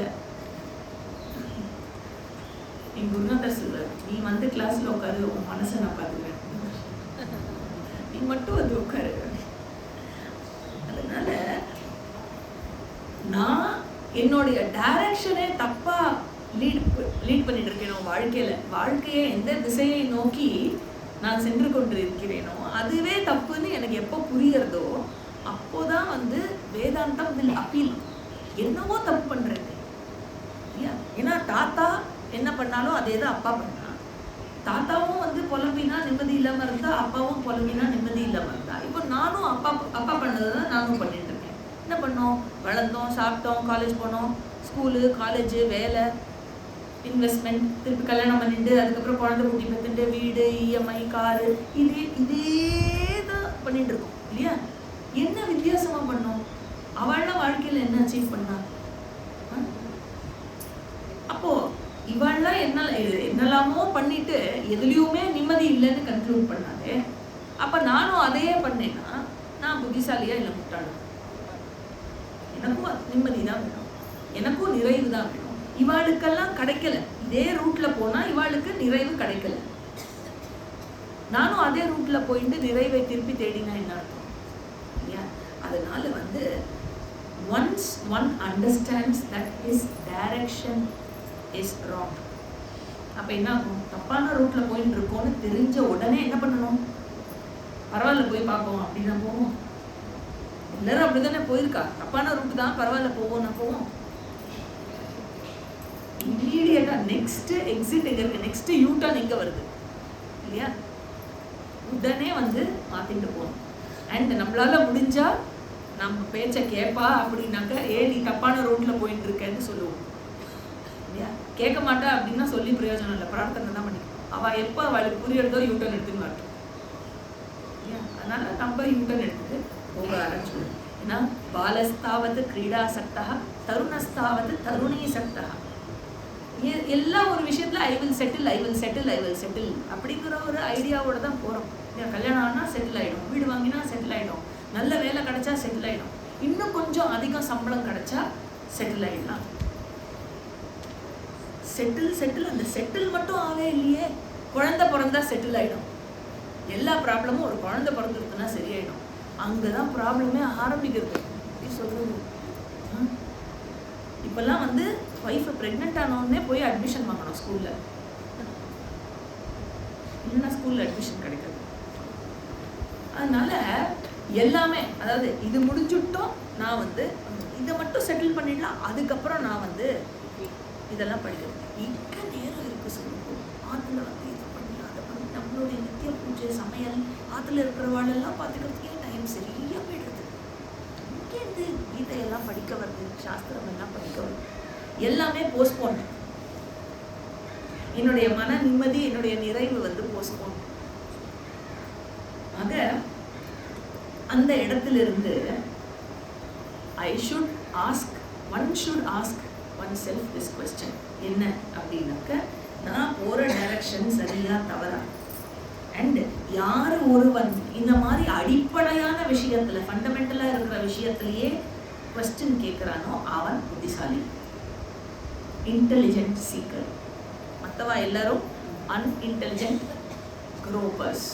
என் குருநாதர் சொல்றாரு, நீ கிளாஸ்ல உட்காரு, உன் மனசை நான் பார்த்துக்கிறேன், நீ மட்டும் உட்காரு. அதனால நான் என்னுடைய டைரக்ஷனே தப்பா லீட் பண்ணிட்டு இருக்கேனோ வாழ்க்கையை எந்த திசையை நோக்கி நான் சென்று கொண்டு இருக்கிறேனோ அதுவே தப்புன்னு எனக்கு எப்போ புரியறதோ அப்போதான் வேதாந்தம் வில் அப்பீல். என்னவோ தப்பு பண்றேன் இல்லையா? ஏன்னா தாத்தா என்ன பண்ணாலும் அதே தான் அப்பா பண்ணா. தாத்தாவும் புலம்பினா நிம்மதி இல்லாம இருந்தா, அப்பாவும் புலம்பினா நிம்மதி இல்லாம இருந்தா. இப்போ நானும் அப்பா பண்ணதுதான் நானும் பண்ணிட்டு இருக்கேன். என்ன பண்ணோம்? வளர்ந்தோம், சாப்பிட்டோம், காலேஜ் போனோம், ஸ்கூலு, காலேஜு, வேலை, இன்வெஸ்ட்மெண்ட், திருப்பி கல்யாணம் பண்ணிட்டு அதுக்கப்புறம் குழந்தை குட்டி பெற்றுட்டு வீடு, இஎம்ஐ, காரு, இதே தான் பண்ணிட்டு இருக்கோம் இல்லையா? என்ன வித்தியாசமா பண்ணோம்? அவள்லாம் வாழ்க்கையில என்ன அச்சீவ் பண்ணா? அப்போ இவள்லாம் என்னெல்லாமோ பண்ணிட்டு எதுலையுமே நிம்மதி இல்லைன்னு கன்க்ளூட் பண்ணாலே, அப்ப நானும் அதையே பண்ணேன்னா நான் புத்திசாலியா இல்லை முட்டாளா? எனக்கும் நிம்மதி தான் வேணும், எனக்கும் நிறைவு தான் வேணும். இவாளுக்கெல்லாம் கிடைக்கல. இதே ரூட்ல போனா இவாளுக்கு நிறைவு கிடைக்கல. நானும் அதே ரூட்ல போயிட்டு நிறைவை திருப்பி தேடினா என்ன அர்த்தம் இல்லையா? அதனால once one understands that his direction is wrong, அப்ப என்ன ஆகும்? தப்பான ரூட்ல போயிட்டு இருக்கோம்னு தெரிஞ்ச உடனே என்ன பண்ணணும்? பரவாயில்ல போய் பார்ப்போம் அப்படின்னு போவோம். எல்லாரும் அப்படிதானே போயிருக்கா, தப்பான ரூட் தான், பரவாயில்ல போவோம். இமீடியட்டா நெக்ஸ்ட் எக்ஸிட் எங்க இருக்கு, நெக்ஸ்ட் யூ டர்ன் எங்க வருது இல்லையா? உடனே மாத்திட்டு போகணும். அண்ட் நம்மளால முடிஞ்சா நம்ம பேச்ச கேட்பா அப்படின்னாக்க, நீ தப்பான ரூட்ல போயிட்டு இருக்கேன்னு சொல்லுவோம் இல்லையா? கேட்க மாட்டா அப்படின்னா சொல்லி பிரயோஜனம் இல்லை, பிரார்த்தனை தான் பண்ணிக்கணும். அவ எப்போ அவளுக்கு புரியறதோ யூ டர்ன் எடுத்துன்னு வரட்டும் இல்லையா? அதனால நம்ம யூ டர்ன் எடுத்துட்டு போக ஆரம்பிச்சிடும். ஏன்னா பாலஸ்தாவது கிரீடாசக்தா, தருணஸ்தாவது தருணீசக்தா. எல்லா ஒரு விஷயத்துல ஐ வில் செட்டில் அப்படிங்கிற ஒரு ஐடியாவோட தான் போகிறோம். கல்யாணம் ஆனால் செட்டில் ஆகிடும், வீடு வாங்கினா செட்டில் ஆகிடும், நல்ல வேலை கிடைச்சா செட்டில் ஆகிடும், இன்னும் கொஞ்சம் அதிகம் சம்பளம் கிடைச்சா செட்டில் ஆகிடலாம். செட்டில் அந்த செட்டில் மட்டும் ஆகவே இல்லையே. குழந்தை பிறந்தா செட்டில் ஆகிடும். எல்லா ப்ராப்ளமும் ஒரு குழந்தை பிறந்துருக்குன்னா சரியாயிடும். அங்கே தான் ப்ராப்ளமே ஆரம்பிக்கிறது. எப்படி சொல்கிறது, இப்போல்லாம் வந்து ஒய்ஃபை ப்ரெக்னென்ட் ஆனோடனே போய் அட்மிஷன் வாங்கணும் ஸ்கூலில், இல்லைன்னா ஸ்கூலில் அட்மிஷன் கிடைக்காது. அதனால எல்லாமே, அதாவது இது முடிஞ்சுட்டோம், நான் வந்து இதை மட்டும் செட்டில் பண்ணிடலாம், அதுக்கப்புறம் நான் வந்து இதெல்லாம் படிக்கிறேன். எங்கே நேரம் இருக்குது சொல்லுவோம். ஆற்றுல வந்து இதை பண்ணி அதை பண்ணி நம்மளுடைய நித்திய பூஜை சமையல் ஆற்றுல இருக்கிறவாளெல்லாம் பார்த்துக்கிறதுக்கே டைம் சரியாக போயிடுறது. இங்கேருந்து கீதையெல்லாம் படிக்க வருது, சாஸ்திரம் எல்லாம் படிக்க வருது, எல்லாமே போஸ்ட்போன். என்னுடைய மன நிம்மதி, என்னுடைய நிறைவு வந்து போஸ்ட்போன். ஆக அந்த இடத்திலிருந்து one should ask oneself this question. என்ன அப்படின்னாக்க, நான் போகிற டைரக்ஷன் சரியா தவறா? அண்ட் யார் ஒருவன் இந்த மாதிரி அடிப்படையான விஷயத்துல, ஃபண்டமெண்டலாக இருக்கிற விஷயத்திலேயே கொஸ்டின் கேட்குறானோ அவன் புத்திசாலி, இன்டெலிஜென்ட் சீக்கர். மற்றவா எல்லாரும் unintelligent gropers,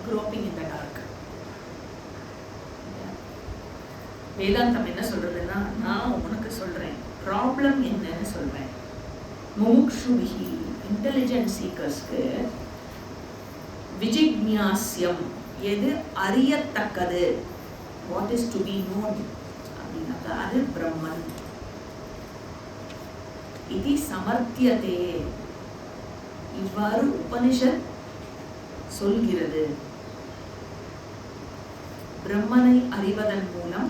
groping in the dark. வேதாந்தம் என்ன சொல்றதுன்னா, நான் உனக்கு சொல்றேன் ப்ராப்ளம் என்னன்னு சொல்றேன். முமுக்ஷுபிஹி, இன்டெலிஜென்ட் சீக்கர்ஸ்க்கு விஜிக்ஞாஸ்யம், எது அறியத்தக்கது, what is to be known அப்படின்னாக்கா அது பிரம்மன். இது சமர்த்தியதே, இவ்வாறு உபனிஷத் சொல்கிறது. பிரம்மனை அறிவதன் மூலம்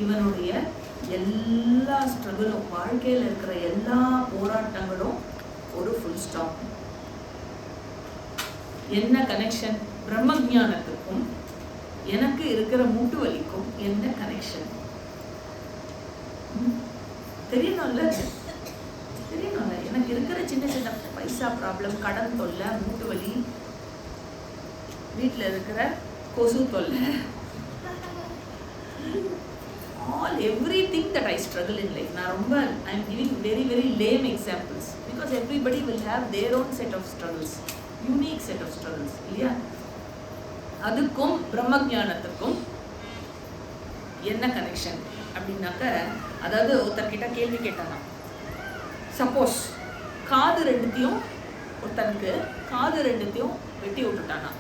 இவனுடைய எல்லா ஸ்ட்ரகிளும், வாழ்க்கையில் இருக்கிற எல்லா போராட்டங்களும் ஒரு ஃபுல் ஸ்டாப். என்ன கனெக்ஷன்? பிரம்ம ஞானத்துக்கும் எனக்கு இருக்கிற மூட்டு வலிக்கும் என்ன கனெக்ஷன் தெரியணும்ல. எனக்கு இருக்கிற சின்ன சின்ன பைசா ப்ராப்ளம், கடன் தொல்லை, மூட்டு வலி, வீட்டில் இருக்கிற கொசு தொல்லை, everything that I struggle in life. I am giving very lame examples because everybody will have their own set of struggles, unique set of struggles. இல்லையா? அதுக்கும் பிரம்ம ஞானத்துக்கும் என்ன கனெக்ஷன் அப்படின்னாக்க, அதாவது ஒருத்தர்கிட்ட கேள்வி கேட்டானா, சப்போஸ் காது ரெண்டுத்தையும், ஒருத்தனுக்கு காது ரெண்டுத்தையும் வெட்டி விட்டுட்டானா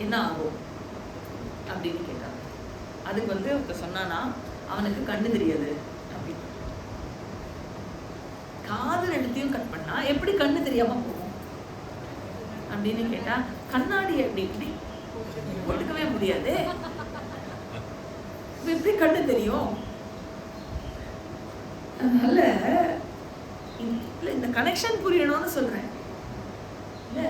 என்ன ஆகும் அப்படின்னு கேட்டான். அதுக்கு வந்து ஒருத்தர் சொன்னானா, அவனுக்கு கண்ணு தெரியாது அப்படின்னு. காது ரெண்டுத்தையும் கட் பண்ணா எப்படி கண்ணு தெரியாம போகும் அப்படின்னு கேட்டா, கண்ணாடி எப்படி போட்டுக்கவே முடியாது, எப்படி கண்ணு தெரியும்? அதனால இந்த கனெக்ஷன் புரியணும்னு சொல்றேன். இல்ல,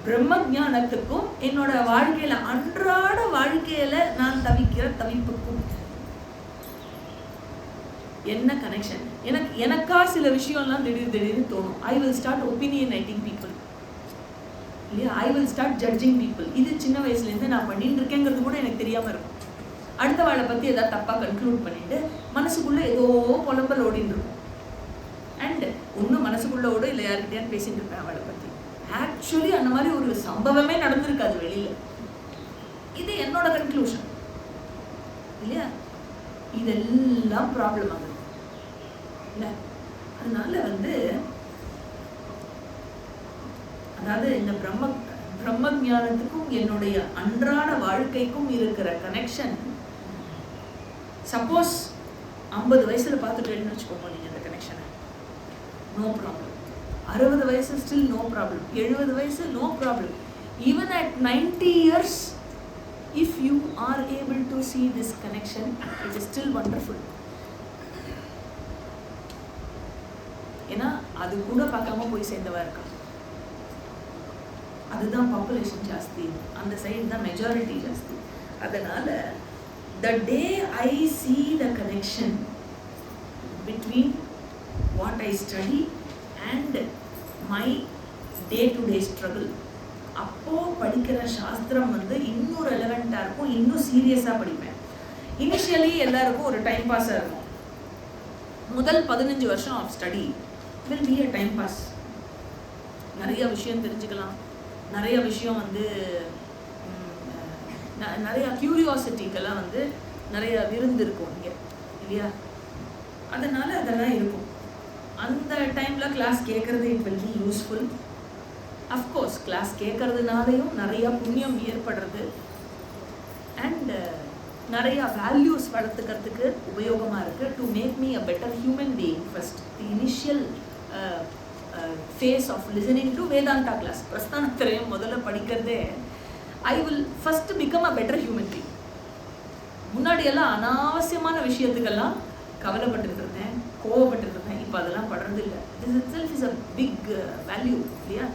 பிரம்ம ஞானத்துக்கும் என்னோட வாழ்க்கையில, அன்றாட வாழ்க்கையில நான் தவிக்கிற தவிப்புக்கும் என்ன கனெக்ஷன்? எனக்கா சில விஷயம்லாம் திடீர்னு தோணும். ஐ வில் ஸ்டார்ட் ஒப்பீனியனேட்டிங் பீப்புள், இல்லையா? I will start judging people. இது சின்ன வயசுலேருந்து நான் பண்ணிட்டு இருக்கேங்கிறது கூட எனக்கு தெரியாம இருக்கும். அடுத்த வாழை பத்தி ஏதாவது தப்பா கன்க்ளூட் பண்ணிட்டு மனசுக்குள்ள ஏதோ புலம்பல் ஓடின்னு இருக்கும். அண்ட் ஒன்றும் மனசுக்குள்ள ஓட இல்லை, யாருக்கிட்டையான்னு பேசிட்டு இருப்பேன் அவளை பத்தி. ஆக்சுவலி அந்த மாதிரி ஒரு சம்பவமே நடந்திருக்காது வெளியில. இது என்னோட கன்க்ளூஷன், இல்லையா? இதெல்லாம் ப்ராப்ளம் ஆகுது இல்லை? அதனால வந்து, அதாவது இந்த பிரம்ம ஞானத்துக்கும் என்னுடைய அன்றாட வாழ்க்கைக்கும் இருக்கிற கனெக்ஷன், சப்போஸ் 50 வயசுல பார்த்துட்டேன்னு வச்சுக்கோங்க நீங்க அந்த கனெக்ஷனை, நோ ப்ராப்ளம். 60 வயசு ஸ்டில் நோ ப்ராப்ளம். 70 வயசு no problem. Even at 90 years, if you are able to see this connection, it is still wonderful. ஏன்னா அது கூட பார்க்காம போய் சேர்ந்தவா இருக்கா. அதுதான் பாப்புலேஷன் ஜாஸ்தி, அந்த சைடு தான் மெஜாரிட்டி ஜாஸ்தி. அதனால the day I see the connection between what I study and my day to day struggle. அப்போது படிக்கிற சாஸ்திரம் வந்து இன்னும் ரெலவெண்ட்டாக இருக்கும், இன்னும் சீரியஸாக படிப்பேன். இனிஷியலி எல்லாருக்கும் ஒரு டைம் பாஸாக இருக்கும். முதல் 15 வருஷம் of study will be a time pass. நிறைய விஷயம் தெரிஞ்சுக்கலாம், நிறைய விஷயம் வந்து நிறைய க்யூரியாசிட்டிக்கெல்லாம் வந்து நிறைய விருந்து இருக்கும் இங்கே இல்லையா. அதனால் அதெல்லாம் இருக்கும். அந்த டைமில் கிளாஸ் கேட்குறது it will be useful. Of course class கேட்கறதுனாலையும் நிறையா புண்ணியம் ஏற்படுறது அண்ட் நிறையா வேல்யூஸ் வளர்த்துக்கிறதுக்கு உபயோகமாக இருக்குது. To make me a better human being first. The initial phase of listening to Vedanta class, பிரஸ்தானத்திரையும் முதல்ல படிக்கிறதே I will first become a better human being. முன்னாடியெல்லாம் அனாவசியமான விஷயத்துக்கெல்லாம் கவலைப்பட்டுட்டு இருந்தேன், கோவப்பட்டு இருந்தேன். இப்போ அதெல்லாம் படுறது இல்லை. This itself is a big value இல்லையா.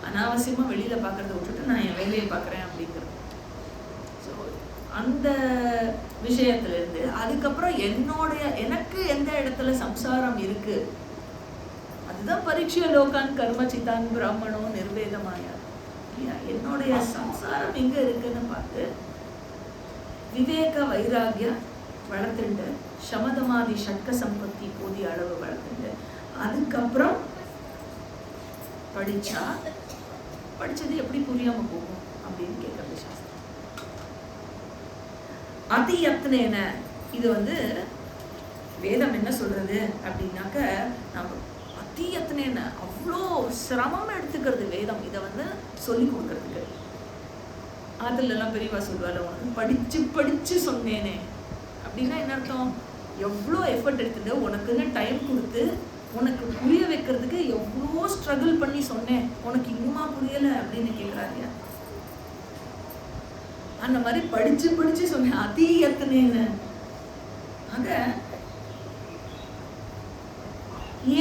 அனாவசியமாக வெளியில் பார்க்குறத விட்டுட்டு நான் என் வேலையை பார்க்குறேன் அப்படிங்கிறது. ஸோ அந்த விஷயத்துலேருந்து அதுக்கப்புறம் எனக்கு எந்த இடத்துல சம்சாரம் இருக்குது, அதுதான் பரீட்சை லோகான் கர்ம சித்தான் பிராமணோ நிர்வேதமாயா இல்லையா. என்னுடைய சம்சாரம் எங்கே இருக்குன்னு பார்த்து விவேக வைராகிய வளர்த்துண்டு, சமதமாதி ஷட்க சம்பத்தி போதிய அளவு வளர்த்துண்டு, அதுக்கப்புறம் படிச்சது எப்படி புரியாம போகும் அப்படின்னு கேட்கறது சாஸ்திரம். அதி யத்னேன, இது வந்து வேதம் என்ன சொல்றது அப்படின்னாக்க, நம்ம அதி யத்னேன அவ்வளோ சிரமம் எடுத்துக்கிறது வேதம் இதை வந்து சொல்லி கொடுக்கறதுக்கு. அதுலலாம் பெரியவா சொல்லுவாள், உனக்கு படிச்சு சொன்னேனே அப்படின்னா என்ன அர்த்தம்? எவ்வளோ எஃபர்ட் எடுத்துட்டு உனக்குன்னு டைம் கொடுத்து உனக்கு புரிய வைக்கிறதுக்கு எவ்வளோ ஸ்ட்ரகிள் பண்ணி சொன்னேன், உனக்கு இன்னுமா புரியலை அப்படின்னு கேட்குறாங்க. அந்த மாதிரி படிச்சு சொன்னேன், அதி யத்னேன. ஆக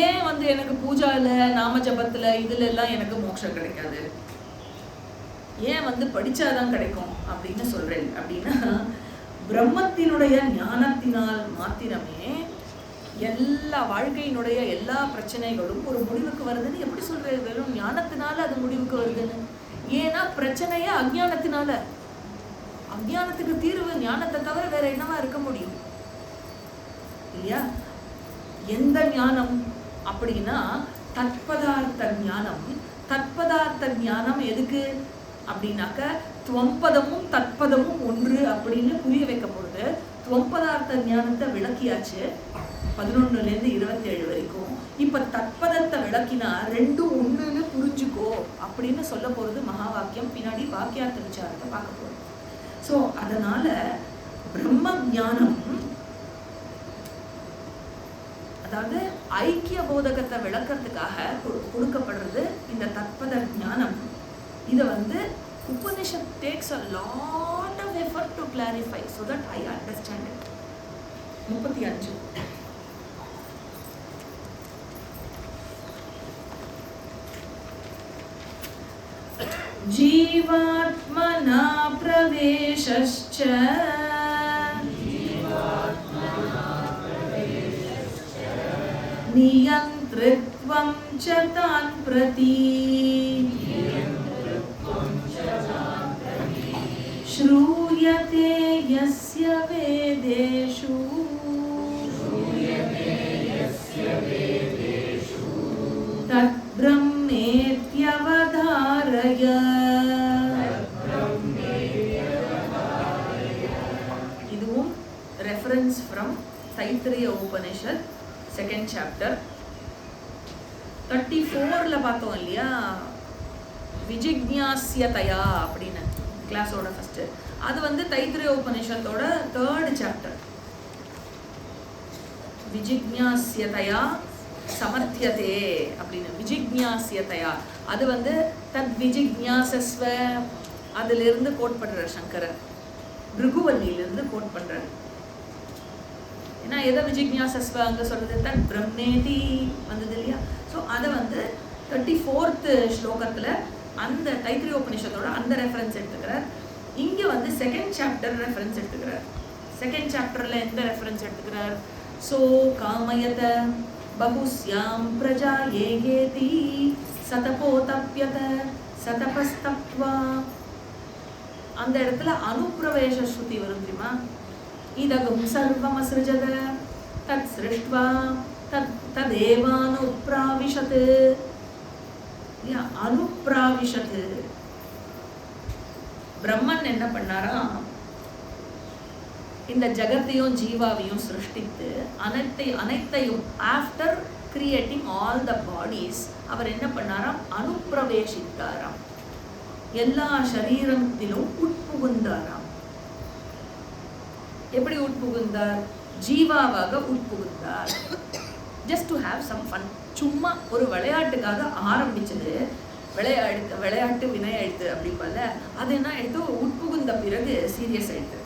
ஏன் வந்து எனக்கு பூஜால நாம ஜபத்துல இதுல எல்லாம் எனக்கு மோட்சம் கிடைக்காது, ஏன் வந்து படிச்சாதான் கிடைக்கும் அப்படின்னு சொல்றேன் அப்படின்னா, பிரம்மத்தினுடைய ஞானத்தினால் மாத்திரமே எல்லா வாழ்க்கையினுடைய எல்லா பிரச்சனைகளும் ஒரு முடிவுக்கு வருதுன்னு எப்படி சொல்றது? வெறும் ஞானத்தினால அது முடிவுக்கு வருதுன்னு. ஏன்னா பிரச்சனையே அஞ்ஞானத்தினால. அஞ்ஞானத்துக்கு தீர்வு ஞானத்தை தவிர வேற என்னவா இருக்க முடியும் இல்லையா? எந்த ஞானம் அப்படின்னா தத்பதார்த்த ஞானம். தத்பதார்த்த ஞானம் எதுக்கு அப்படின்னாக்க, துவம்பதமும் தத்பதமும் ஒன்று அப்படின்னு புரிய வைக்க போறது. துவம்பதார்த்த ஞானத்தை விளக்கியாச்சு 11லேருந்து 27 வரைக்கும். இப்ப தத்பதத்தை விளக்கினா ரெண்டும் ஒண்ணுன்னு புரிஞ்சுக்கோ அப்படின்னு சொல்ல போறது மகா வாக்கியம். பின்னாடி வாக்கியார்த்த விசாரத்தை பார்க்க போறோம். ஸோ அதனால பிரம்ம ஞானம், அதாவது ஐக்கிய போதகத்தை விளக்கிறதுக்காக கொடுக்கப்படுறது இந்த தத்பத ஞானம். இதை வந்து Upanishad takes a lot of effort to clarify so that I understand it. 35 जीवात्मना प्रवेशश्च नियन्त्रित्वं च तान् प्रति श्रूयते यस्य वेदेषु तद्ब्रह्मेत्यवधारय. இதுவும் reference from Taittiriya Upanishad 2nd chapter 34ல பார்த்தோம் இல்லையா, விஜிக்ஞாஸ்யதயா அப்படின்னு கிளாஸோட ஃபர்ஸ்ட். அது வந்து தைத்திரிய உபனிஷத்தோட 3rd chapter. விஜிக்ஞாஸ்யதயா சமர்த்தியதே அப்படின்னு, விஜிக்ஞாஸ்யதயா அது வந்து தத் விஜிக்ஞாசஸ்வ அதிலிருந்து கோட் பண்றார் சங்கரர். பிருகுவல்லியிலிருந்து கோட் பண்றார். ஏன்னா எதை விஜிக்ஞாசஸ்வ அங்க சொல்றது, தத் பிரம்மேதி வந்தது இல்லையா. ஸோ அதை வந்து 34th ஸ்லோகத்துல அந்த தைத்திரிய உபனிஷத்தோட அந்த ரெஃபரன்ஸ் எடுத்துக்கிறார். இங்க வந்து 2nd chapter ரெஃபரன்ஸ் எடுத்துக்கிறார். 2nd chapterல எந்த ரெஃபரன்ஸ் எடுத்துக்கிறார்? சோ காமயத பகுஸ்யாம் பிரஜா ஏகேதி சதபோதப்யத சதபஸ்தப்வா. அந்த இடத்துல அனுப்பிரவேச ஸ்ருதி வரும் தெரியுமா? இதகும் சர்வம் அஸ்ருஜத தத் சிருஷ்ட்வா ததேவானுப்ராவிஷத். அனுப்ராவிஷத். பிரம்மன் என்ன பண்ணாரா? இந்த ஜகத்தையும் ஜீவாவையும் சிருஷ்டித்து அனைத்தையும் after creating all the bodies அவர் என்ன பண்ணாராம்? அனுப்பிரவேசித்தாராம். எல்லா சரீரத்திலும் உட்புகுந்தாராம். எப்படி உட்புகுந்தார்? ஜீவாவாக உட்புகுந்தார். Just to have some fun. சும்மா ஒரு விளையாட்டுக்காக ஆரம்பிச்சது. விளையாட்டு வினை எழுத்து அப்படிப்பல அது என்ன எடுத்து உட்புகுந்த பிறகு சீரியஸ் ஆயிடுது.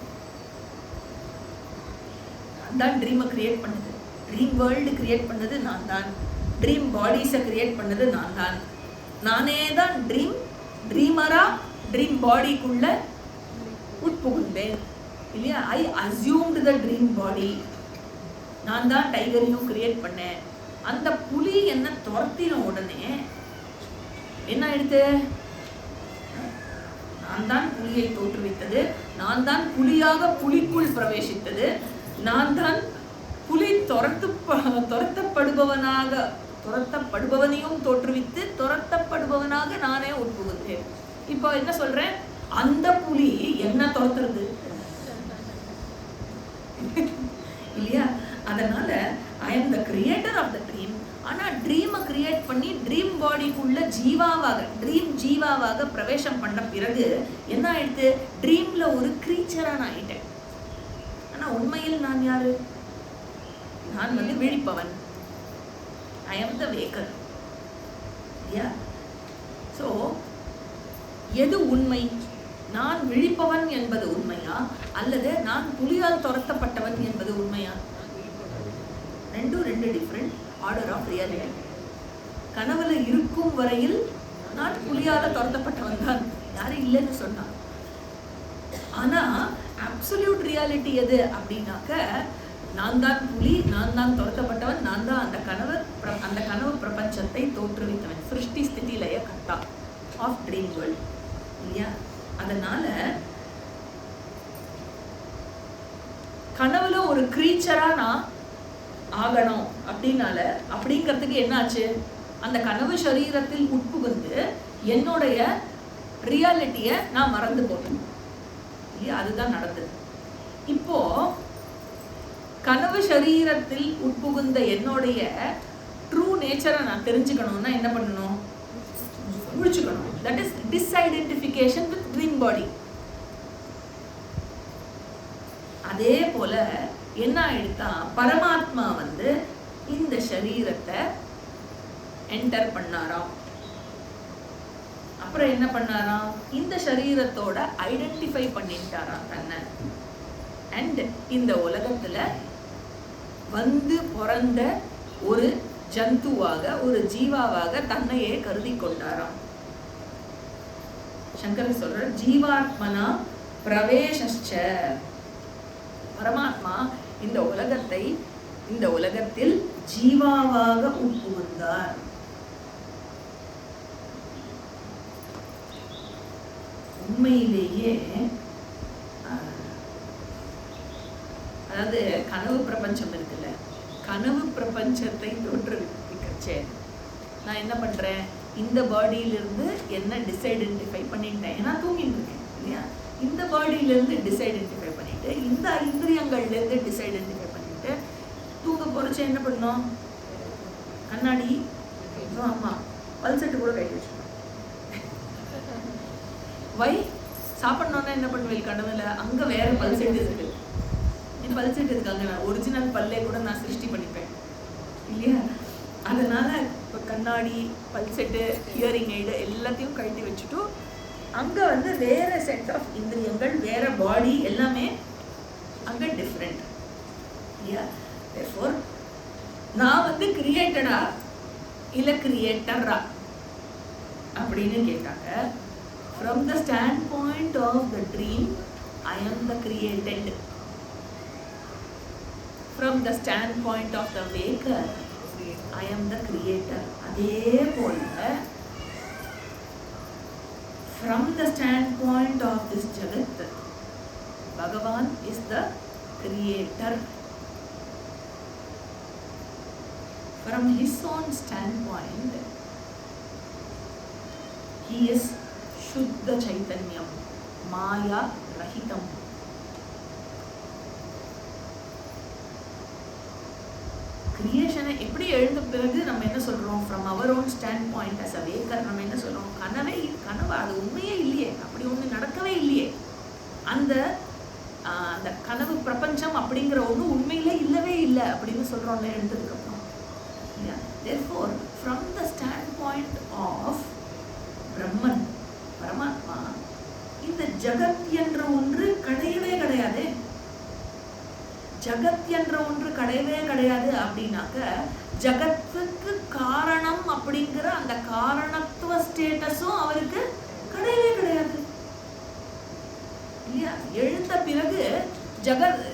நான் தான் ட்ரீமை கிரியேட் பண்ணது, ட்ரீம் வேர்ல்டு கிரியேட் பண்ணது நான் தான், ட்ரீம் பாடிஸை கிரியேட் பண்ணது நான் தான், நானே தான் ட்ரீமரா ட்ரீம் பாடிக்குள்ள உட்புகுந்தேன் இல்லையா? ஐ அசியூம்டு த ட்ரீம் பாடி. நான் தான் டைகரையும் கிரியேட் பண்ணேன். அந்த புலி என்ன துரத்தின உடனே என்ன ஆயிடுது? நான் தான் புலியை தோற்றுவித்தது, நான் தான் புலியாக புலிக்குள் பிரவேசித்தது, நான் தான் புலி துரத்தப்படுபவனையும் தோற்றுவித்து துரத்தப்படுபவனாக நானே உட்புகுந்தேன். இப்போ என்ன சொல்றேன்? அந்த புலி என்ன துரத்துறது இல்லையா? அதனால I am the creator of the dream. ஆனா ட்ரீமை கிரியேட் பண்ணி ட்ரீம் பாடிக்குள்ள ஜீவாவாக பிரவேசம் பண்ண பிறகு என்ன ஆயிடுது? ட்ரீம்ல ஒரு கிரீச்சரா நான் ஆயிட்டேன். ஆனா உண்மையில் நான் யாரு? நான் விழிப்பவன். I am the waker. So எது உண்மை? நான் விழிப்பவன் என்பது உண்மையா அல்லது நான் புலியால் துரத்தப்பட்டவன் என்பது உண்மையா? ரெண்டு டிஃபரெண்ட் ஆர்டர் ஆஃப் ரியாலிட்டி. கனவுல இருக்கும் வரையில் நான் புலியால துரத்தப்பட்டவன் தான், யாரும் இல்லைன்னு சொன்னான். ஆனா அப்சல்யூட் ரியாலிட்டி எது அப்படின்னாக்க நான் தான் புலி, நான் தான் துரத்தப்பட்டவன், நான் தான் அந்த கனவு பிரபஞ்சத்தை தோற்றுவித்தவன். சிருஷ்டி ஸ்திதி லய கர்த்தா ஆஃப் ட்ரீம் வேர்ல்ட் இல்லையா? அதனால கனவுல ஒரு கிரீச்சரா நான் ஆகணும் அப்படிங்கிறதுக்கு என்னாச்சு? அந்த கனவு சரீரத்தில் உட்புகுந்து என்னுடைய ரியாலிட்டியை நான் மறந்து போட்டேன் இல்லையா? அதுதான் நடந்தது. இப்போ கனவு சரீரத்தில் உட்புகுந்த என்னுடைய ட்ரூ நேச்சரை நான் தெரிஞ்சுக்கணும்னா என்ன பண்ணணும்? முடிச்சுக்கணும். That is disidentification with dream பாடி. அதே போல என்ன ஆயிடுதா? பரமாத்மா இந்த சரீரத்தை என்டர் பண்ணாராம். அப்புறம் என்ன பண்ணாராம்? இந்த சரீரத்தோட ஐடென்டிஃபை பண்ணிட்டாராம் தன்னை. அண்ட் இந்த உலகத்துல பிறந்த ஒரு ஜந்துவாக ஒரு ஜீவாவாக தன்னையே கருதி கொண்டாராம். சங்கரர் சொல்ற ஜீவாத்மனா பிரவேசச்ச. பரமாத்மா இந்த உலகத்தில் ஜீவாவாக உட்புகுந்தார். உண்மையிலேயே அதாவது கனவு பிரபஞ்சம் இருக்குல்ல, கனவு பிரபஞ்சத்தை தோற்றுவிக்கச்சே நான் என்ன பண்றேன்? இந்த பாடியிலிருந்து என்ன டிஸ்ஐடென்டிஃபை பண்ணிட்டேன். ஏன்னா தூங்கிட்டு இருக்கேன் இல்லையா? இந்த பாடியிலிருந்து டிஸ்ஐடென்டிஃபை பண்ணிட்டு இந்த இந்திரியங்கள்லேருந்து டிஸ்ஐடென்டிஃபை பண்ணிட்டு தூங்க போறச்சே என்ன பண்ணோம்? கண்ணாடி ஆமா பல்செட்டு கூட கட்டி வச்சுக்கணும். வை சாப்பிடணும்னா என்ன பண்ணுவேன்? கனவுல அங்க வேற பல்செட்டு இருக்கு. இது பல்செட்டு இருக்காங்க, நான் ஒரிஜினல் பல்லே கூட நான் சிருஷ்டி பண்ணிப்பேன் இல்லையா? அதனால இப்போ கண்ணாடி பல்செட்டு ஹியரிங் எய்டு எல்லாத்தையும் கழட்டி வச்சுட்டு அங்க வேற செட் ஆஃப் இந்திரியங்கள், வேற பாடி, எல்லாமே அங்க டிஃப்ரெண்ட் இல்லையா? therefore நான் கிரியேட்டடா இல்ல கிரியேட்டரா அப்படின்னு கேட்டாங்க. from the standpoint of the dream I am the created. From the standpoint of the waker I am the creator. அதே போல from the standpoint of this jagat, Bhagavan is the creator. From his own standpoint, he is Shuddha Chaitanyam, Maya Rahitam. கிரியேஷனை எப்படி எழுந்த பிறகு நம்ம என்ன சொல்றோம், from our own standpoint as a waker நம்ம என்ன சொல்றோம், கனவு அது உண்மையே இல்லையே, அப்படி ஒன்று நடக்கவே இல்லையே, அந்த அந்த கனவு பிரபஞ்சம் அப்படிங்கிற ஒன்று உண்மையிலே இல்லவே இல்லை அப்படின்னு சொல்றோம்ல எழுந்ததுக்கு அப்புறம். Therefore, from the standpoint of பிரம்மன் பரமாத்மா, இந்த ஜகத் என்ற ஒன்று கிடையவே கிடையாது. ஜகத் என்ற ஒன்று கிடையவே கிடையாது அப்படின்னாக்க ஜகத்துக்கு காரணம் அப்படிங்கிற அந்த காரணத்துவ ஸ்டேட்டஸும் அவருக்கு கிடையவே கிடையாது இல்லையா? எழுந்த பிறகு ஜகத்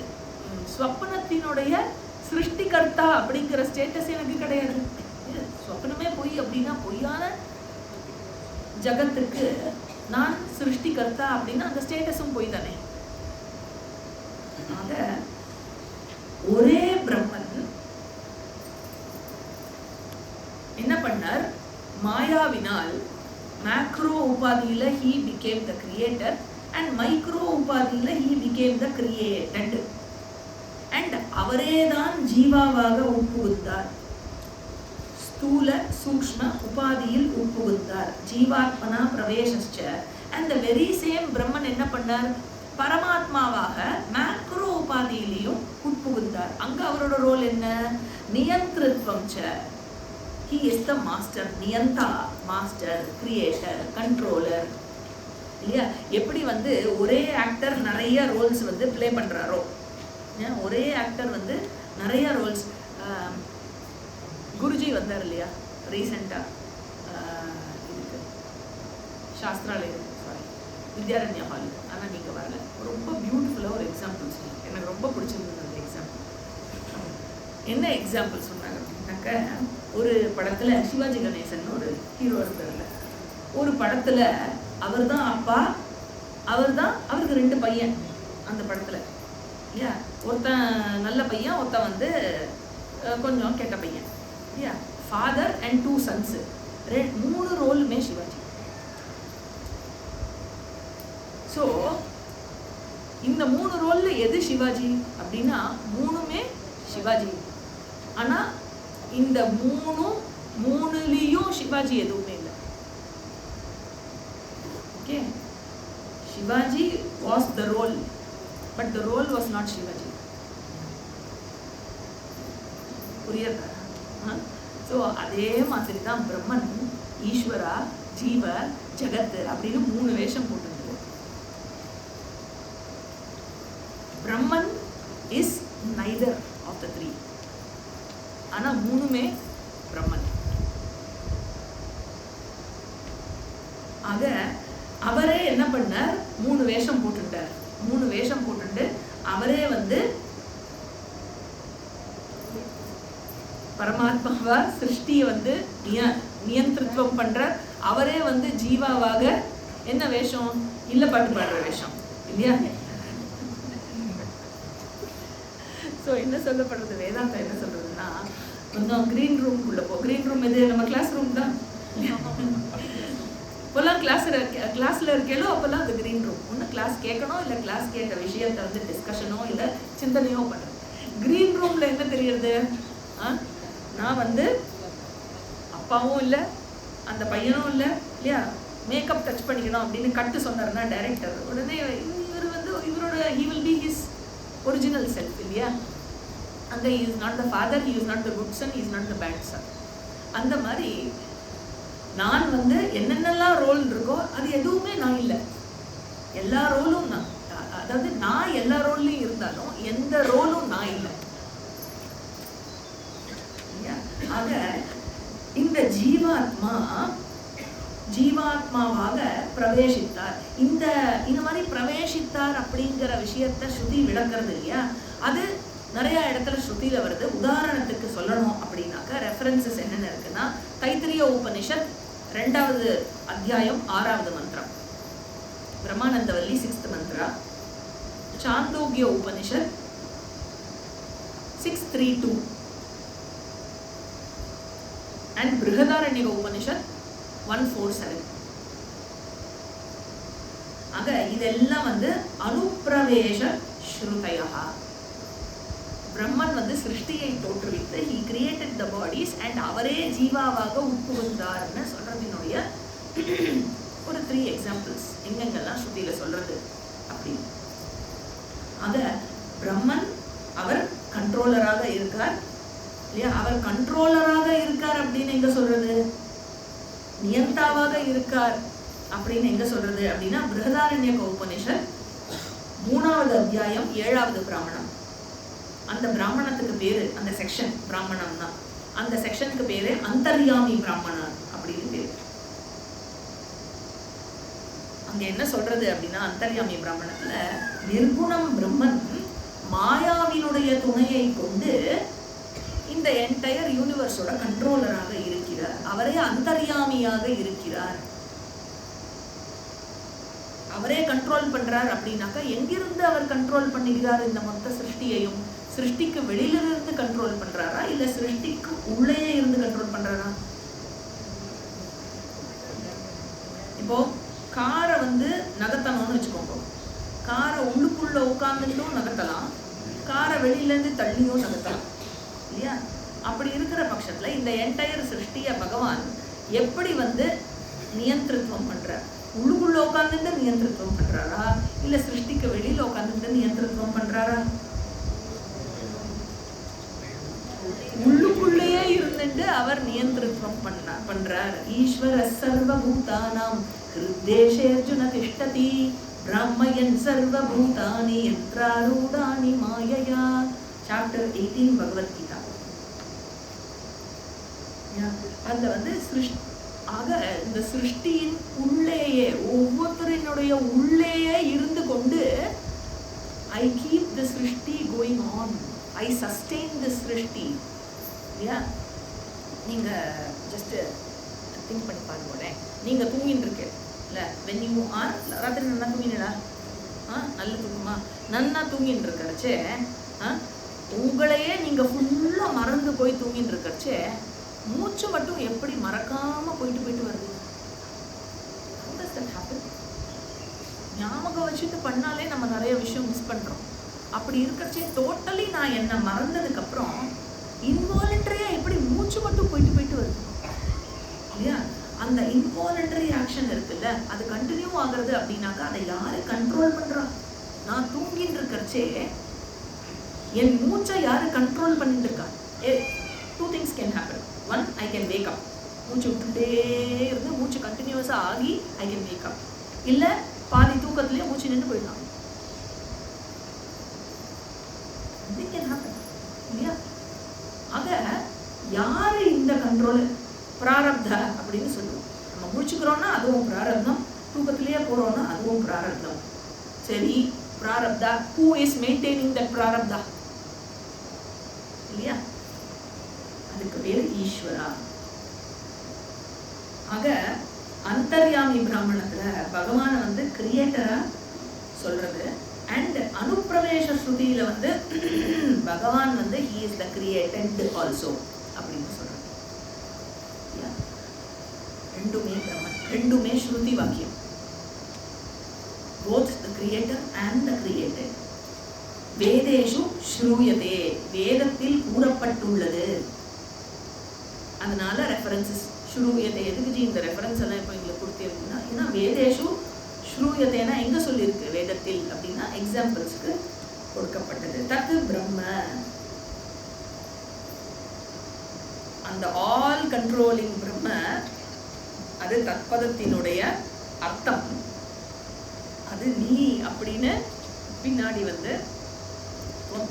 ஸ்வப்னத்தினுடைய சிருஷ்டிகர்த்தா அப்படிங்கிற ஸ்டேட்டஸ் எனக்கு கிடையாது. ஸ்வப்னமே பொய் அப்படின்னா பொய்யான ஜகத்துக்கு நான் சிருஷ்டிகர்த்தா அப்படின்னா அந்த ஸ்டேட்டஸும் பொய் தானே. ஆக ஒரே பிரம்மன் என்ன பண்ணார், மாயாவினால் மேக்ரோ உபாதியில he became the creator and micro உபாதியில he became the created and அவரேதான் ஜீவாவாக உட்புகுந்தார். ஸ்தூல சூக்ஷ்ம உபாதியில் உட்புகுந்தார். ஜீவாத்மனா பிரவேசஸ்ச and the very same பிரம்மன் என்ன பண்ணார், பரமாத்மாவாக மேக்ரோ உபாதியிலையும் உட்புகுந்தார். அங்க அவரோட ரோல் என்ன, நியந்திரத்துவம். he is the master, நியந்தா, மாஸ்டர், கிரியேட்டர், கண்ட்ரோலர் இல்லையா? எப்படி வந்து ஒரே ஆக்டர் நிறைய ரோல்ஸ் வந்து பிளே பண்றாரோ, ஒரே ஆக்டர் வந்து நிறைய ரோல்ஸ். குருஜி வந்தார் இல்லையா ரீசெண்டா இதுக்கு சாஸ்திராலயம், வித்யாரண்யா ஹால். ஆனால் நீங்கள் வரல. ரொம்ப பியூட்டிஃபுல்லாக ஒரு எக்ஸாம்பிள் சொன்னாங்க, எனக்கு ரொம்ப பிடிச்சிருந்தது அந்த எக்ஸாம்பிள். என்ன எக்ஸாம்பிள் சொன்னாங்க அப்படின்னாக்க, ஒரு படத்தில் சிவாஜி கணேசன் ஒரு ஹீரோ இருந்தார்ல, ஒரு படத்தில் அவர் தான் அப்பா, அவருக்கு 2 பையன் அந்த படத்தில் இல்லையா? ஒருத்தன் நல்ல பையன், ஒருத்தன் வந்து கொஞ்சம் கெட்ட பையன் இல்லையா? ஃபாதர் அண்ட் 2 சன்ஸு, 3 ரோலுமே சிவாஜி. ஸோ இந்த 3 ரோல்ல எது சிவாஜி அப்படின்னா 3மே சிவாஜி. ஆனால் இந்த 3லையும் சிவாஜி எதுவுமே இல்லை. Okay, Sivaji was the role, but the role was not Sivaji. புரியுதா? ஸோ அதே மாதிரி தான் பிரம்மன், ஈஸ்வரா, ஜீவ, ஜகத் அப்படின்னு 3 வேஷம் போட்டு. Brahman is neither of the 3. ஆனா 3மே பிரம்மன். ஆக அவரே என்ன பண்ணார், 3 வேஷம் போட்டுட்டார். 3 வேஷம் போட்டுட்டு அவரே வந்து பரமாத்மாவா சிருஷ்டியை வந்து நியந்திரத்துவம் பண்றார். அவரே வந்து ஜீவாவாக என்ன வேஷம், இல்ல பாட்டு பாடுற வேஷம் இல்லையா? ஸோ என்ன சொல்லப்படுறது, வேதாந்தம் என்ன சொல்றதுன்னா, கொஞ்சம் கிரீன் ரூம்குள்ள போ. கிரீன் ரூம் எது, நம்ம கிளாஸ் ரூம் தான். இப்போல்லாம் கிளாஸ்ல இருக்கேளோ அப்போல்லாம் அது கிரீன் ரூம். ஒன்று கிளாஸ் கேட்கணும், இல்லை கிளாஸ் கேட்ட விஷயத்தை வந்து டிஸ்கஷனோ இல்லை சிந்தனையோ பண்ணுறது. கிரீன் ரூம்ல என்ன தெரியுது, நான் வந்து அப்பாவும் இல்லை அந்த பையனும் இல்லை இல்லையா? மேக்கப் டச் பண்ணிக்கணும் அப்படின்னு கட்டு சொன்னார்னா டைரக்டர், உடனே இவர் வந்து இவரோட he will be his original self இல்லையா? அங்கே he is not the father, he is not the good son, he is not the bad son. அந்த மாதிரி நான் வந்து என்னென்னலாம் ரோல் இருக்கோ அது எதுவுமே நான் இல்லை, எல்லா ரோலும் நான். அதாவது நான் எல்லா ரோல்லையும் இருந்தாலும் எந்த ரோலும் நான் இல்லை. ஆக இந்த ஜீவாத்மாவாக பிரவேசித்தார். இந்த மாதிரி பிரவேசித்தார் அப்படிங்கிற விஷயத்த ஸ்ருதி விளக்குறது இல்லையா? அது நிறைய இடத்துல ஸ்ருதியில வருது. உதாரணத்துக்கு சொல்லணும் அப்படின்னாக்க ரெஃபரன்சஸ் என்னென்ன இருக்குன்னா, தைத்திரிய உபனிஷத் 2வது அத்தியாயம் 6வது மந்திரம், Brahmanandavalli 6th Mandira, Chandogya Upanishad 632 and Brihadaranyaka Upanishad 147. ஆக இதெல்லாம் வந்து அனுப்பிரவேச ஸ்ருதயா. பிரம்மன் வந்து சிருஷ்டியை தோற்றுவித்து he created the bodies and அவரே ஜீவாவாக உட்புகுந்தார்னு சொல்றதினுடைய ஒரு 3 எக்ஸாம்பிள்ஸ் எங்கெங்கெல்லாம் ஸ்ருதியில சொல்றது அப்படின்னு. ஆக பிரம்மன் அவர் கண்ட்ரோலராக இருக்கார் இல்லையா? அவர் கண்ட்ரோலராக இருக்கார் அப்படின்னு எங்க சொல்றது? நியந்தாவாக இருக்கார் அப்படின்னு எங்க சொல்றது அப்படின்னா, பிருஹதாரண்யக உபனிஷத் 3வது அத்தியாயம் 7வது பிராமணம். அந்த பிராமணத்துக்கு பேரு, அந்த செக்ஷன் பிராமணம் தான், அந்த செக்ஷனுக்கு பேரு அந்தர்யாமி பிராமணன் அப்படின்னு பேரு. அங்க என்ன சொல்றது அப்படின்னா, அந்தர்யாமி பிராமணத்துல நிர்குணம் பிரம்மன் மாயாவினுடைய துணையை கொண்டு இந்த என்டையர் யூனிவர்ஸோட கண்ட்ரோலராக இருக்கிறார். அவரே அந்தர்யாமியாக இருக்கிறார். அவரே கண்ட்ரோல் பண்றார் அப்படின்னாக்கா எங்கிருந்து அவர் கண்ட்ரோல் பண்ணுகிறார் இந்த மொத்த சிருஷ்டியையும்? சிருஷ்டிக்கு வெளியிலிருந்து கண்ட்ரோல் பண்றாரா இல்ல சிருஷ்டிக்கு உள்ளே இருந்து கண்ட்ரோல் பண்றாரா? இப்போ காரை வந்து நகர்த்தணும்னு வச்சுக்கோங்க. காரை உள்ளுக்குள்ள உட்கார்ந்துட்டும் நகர்த்தலாம், காரை வெளியில இருந்து தள்ளியும் நகர்த்தலாம் இல்லையா? அப்படி இருக்கிற பட்சத்துல இந்த என்டையர் சிருஷ்டிய பகவான் எப்படி வந்து நியந்திரத்துவம் பண்றார்? உள்ளுக்குள்ள உட்கார்ந்துட்டு நியந்திரத்துவம் பண்றாரா இல்ல சிருஷ்டிக்கு வெளியில உட்கார்ந்துட்டு நியந்திரத்துவம் பண்றாரா? உள்ளுக்குள்ளேயே இருந்துட்டு அவர் நியந்திரத்துவம் பண்றார். ஈஸ்வர சர்வபூதானாம் ஹிருதேஷேர்ஜுன திஷ்டதி பிரம்மயன் சர்வபூதானி யந்த்ராரூடானி மாயயா. சாப்டர் 18 பகவத்கீதா. அதுல வந்து ஆக இந்த சிருஷ்டியின் உள்ளேயே, ஒவ்வொருத்தரினுடைய உள்ளேயே இருந்து கொண்டு I keep the சிருஷ்டி going on, I sustain the சிருஷ்டி. நீங்க ஜஸ்ட் திங்க் பண்ணி பாருங்க. நீங்க தூங்கிட்டு இருக்க இல்ல, when you are ராத்திரி நல்லா தூங்கினடா, நல்ல தூங்குமா, நன்னா தூங்கிட்டு இருக்கறச்சே உங்களையே நீங்க ஃபுல்லா மறந்து போய் தூங்கிட்டு இருக்கறச்சே மூச்சு மட்டும் எப்படி மறக்காம போயிட்டு வருது? How does that happen? ஞாபகம் வச்சுட்டு பண்ணாலே நம்ம நிறைய விஷயம் மிஸ் பண்றோம். அப்படி இருக்கறச்சே டோட்டலி நான் என்ன மறந்ததுக்கு அப்புறம் இன்வாலண்டரியா எப்படி மூச்சு மட்டும் போயிட்டு வருது இல்லையா? அந்த இன்வாலண்டரி ஆக்ஷன் இருக்குல்ல, அது கண்டினியூ ஆகுறது அப்படின்னாக்கா அதை யாரு கண்ட்ரோல் பண்றா? நான் தூங்கிட்டு இருக்கறச்சே என் மூச்சை யாரு கண்ட்ரோல் பண்ணிட்டு இருக்கா? 2 things can happen. One, I can wake up. மூச்சு விட்டுட்டே இருந்து மூச்சு கண்டினியூஸா ஆகி I can wake up. இல்ல பாதி தூக்கத்திலேயே மூச்சு நின்று போயிடலாம். It can happen. இல்லையா? ஆக யாரு இந்த கண்ட்ரோல்? பிராரப்த அப்படின்னு சொல்லுவோம். நம்ம முடிச்சுக்கிறோம்னா அதுவும் பிராரப்தம், தூக்கத்திலேயே போறோம்னா அதுவும் பிராரப்தம். சரி, பிராரப்தா, who is maintaining that பிராரப்தா இல்லையா? அதுக்கு பேரு ஈஸ்வரா. ஆக அந்தர்யாமி பிராமணத்துல பகவான வந்து கிரியேட்டரா சொல்றது, அண்ட் அனுப்பிரவேச ஸ்ருதியில வந்து பகவான் வந்து he is the created also அப்படின்னு சொல்றது. ரெண்டுமே பிரம்மன், ரெண்டுமே ஸ்ருதி வாக்கியம். both the creator and the created. வேதேஷு ஸ்ரூயதே, வேதத்தில் கூறப்பட்டுள்ளது. அதனால ரெஃபரன்சஸ் ஸ்ரூயதே. எதுக்கு ஜி இந்த ரெஃபரன்ஸ் எல்லாம் இப்போ எங்களுக்கு கொடுத்திருக்குன்னா, ஏன்னா வேதேஷு ஸ்ரூயதேனா எங்க சொல்லியிருக்கு வேதத்தில் அப்படின்னா எக்ஸாம்பிள்ஸ்க்கு கொடுக்கப்பட்டது. தத்து பிரம்ம, அந்த ஆல் கண்ட்ரோலிங் பிரம்ம, அது தத்பதத்தினுடைய அர்த்தம். அது நீ அப்படின்னு பின்னாடி வந்து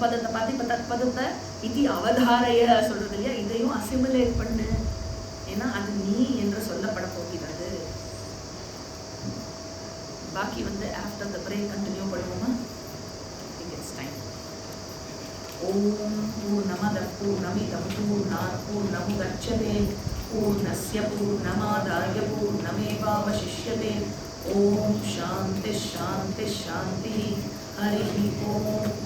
பதத்தை பார்த்து இப்போ தத்பதத்தை இது அவதாரைய சொல்றது இல்லையா, இதையும் அசிமுலேட் பண்ணு, ஏன்னா அது நீ என்று சொல்லப்பட போகிறது. பாக்கி வந்து ஆஃப்டர் த பிரேக் கண்டினியூ பண்ணுவோமா? I think it's time. ஓம் பூர்ணமதః பூர்ணமிதம் பூர்ணாத் பூர்ணமுதச்யதே பூர்ணஸ்ய பூர்ணமாதாய பூர்ணமேவாவசிஷ்யதே. ஓம் சாந்தி ஷாந்தி ஷாந்தி. ஹரி ஓம்.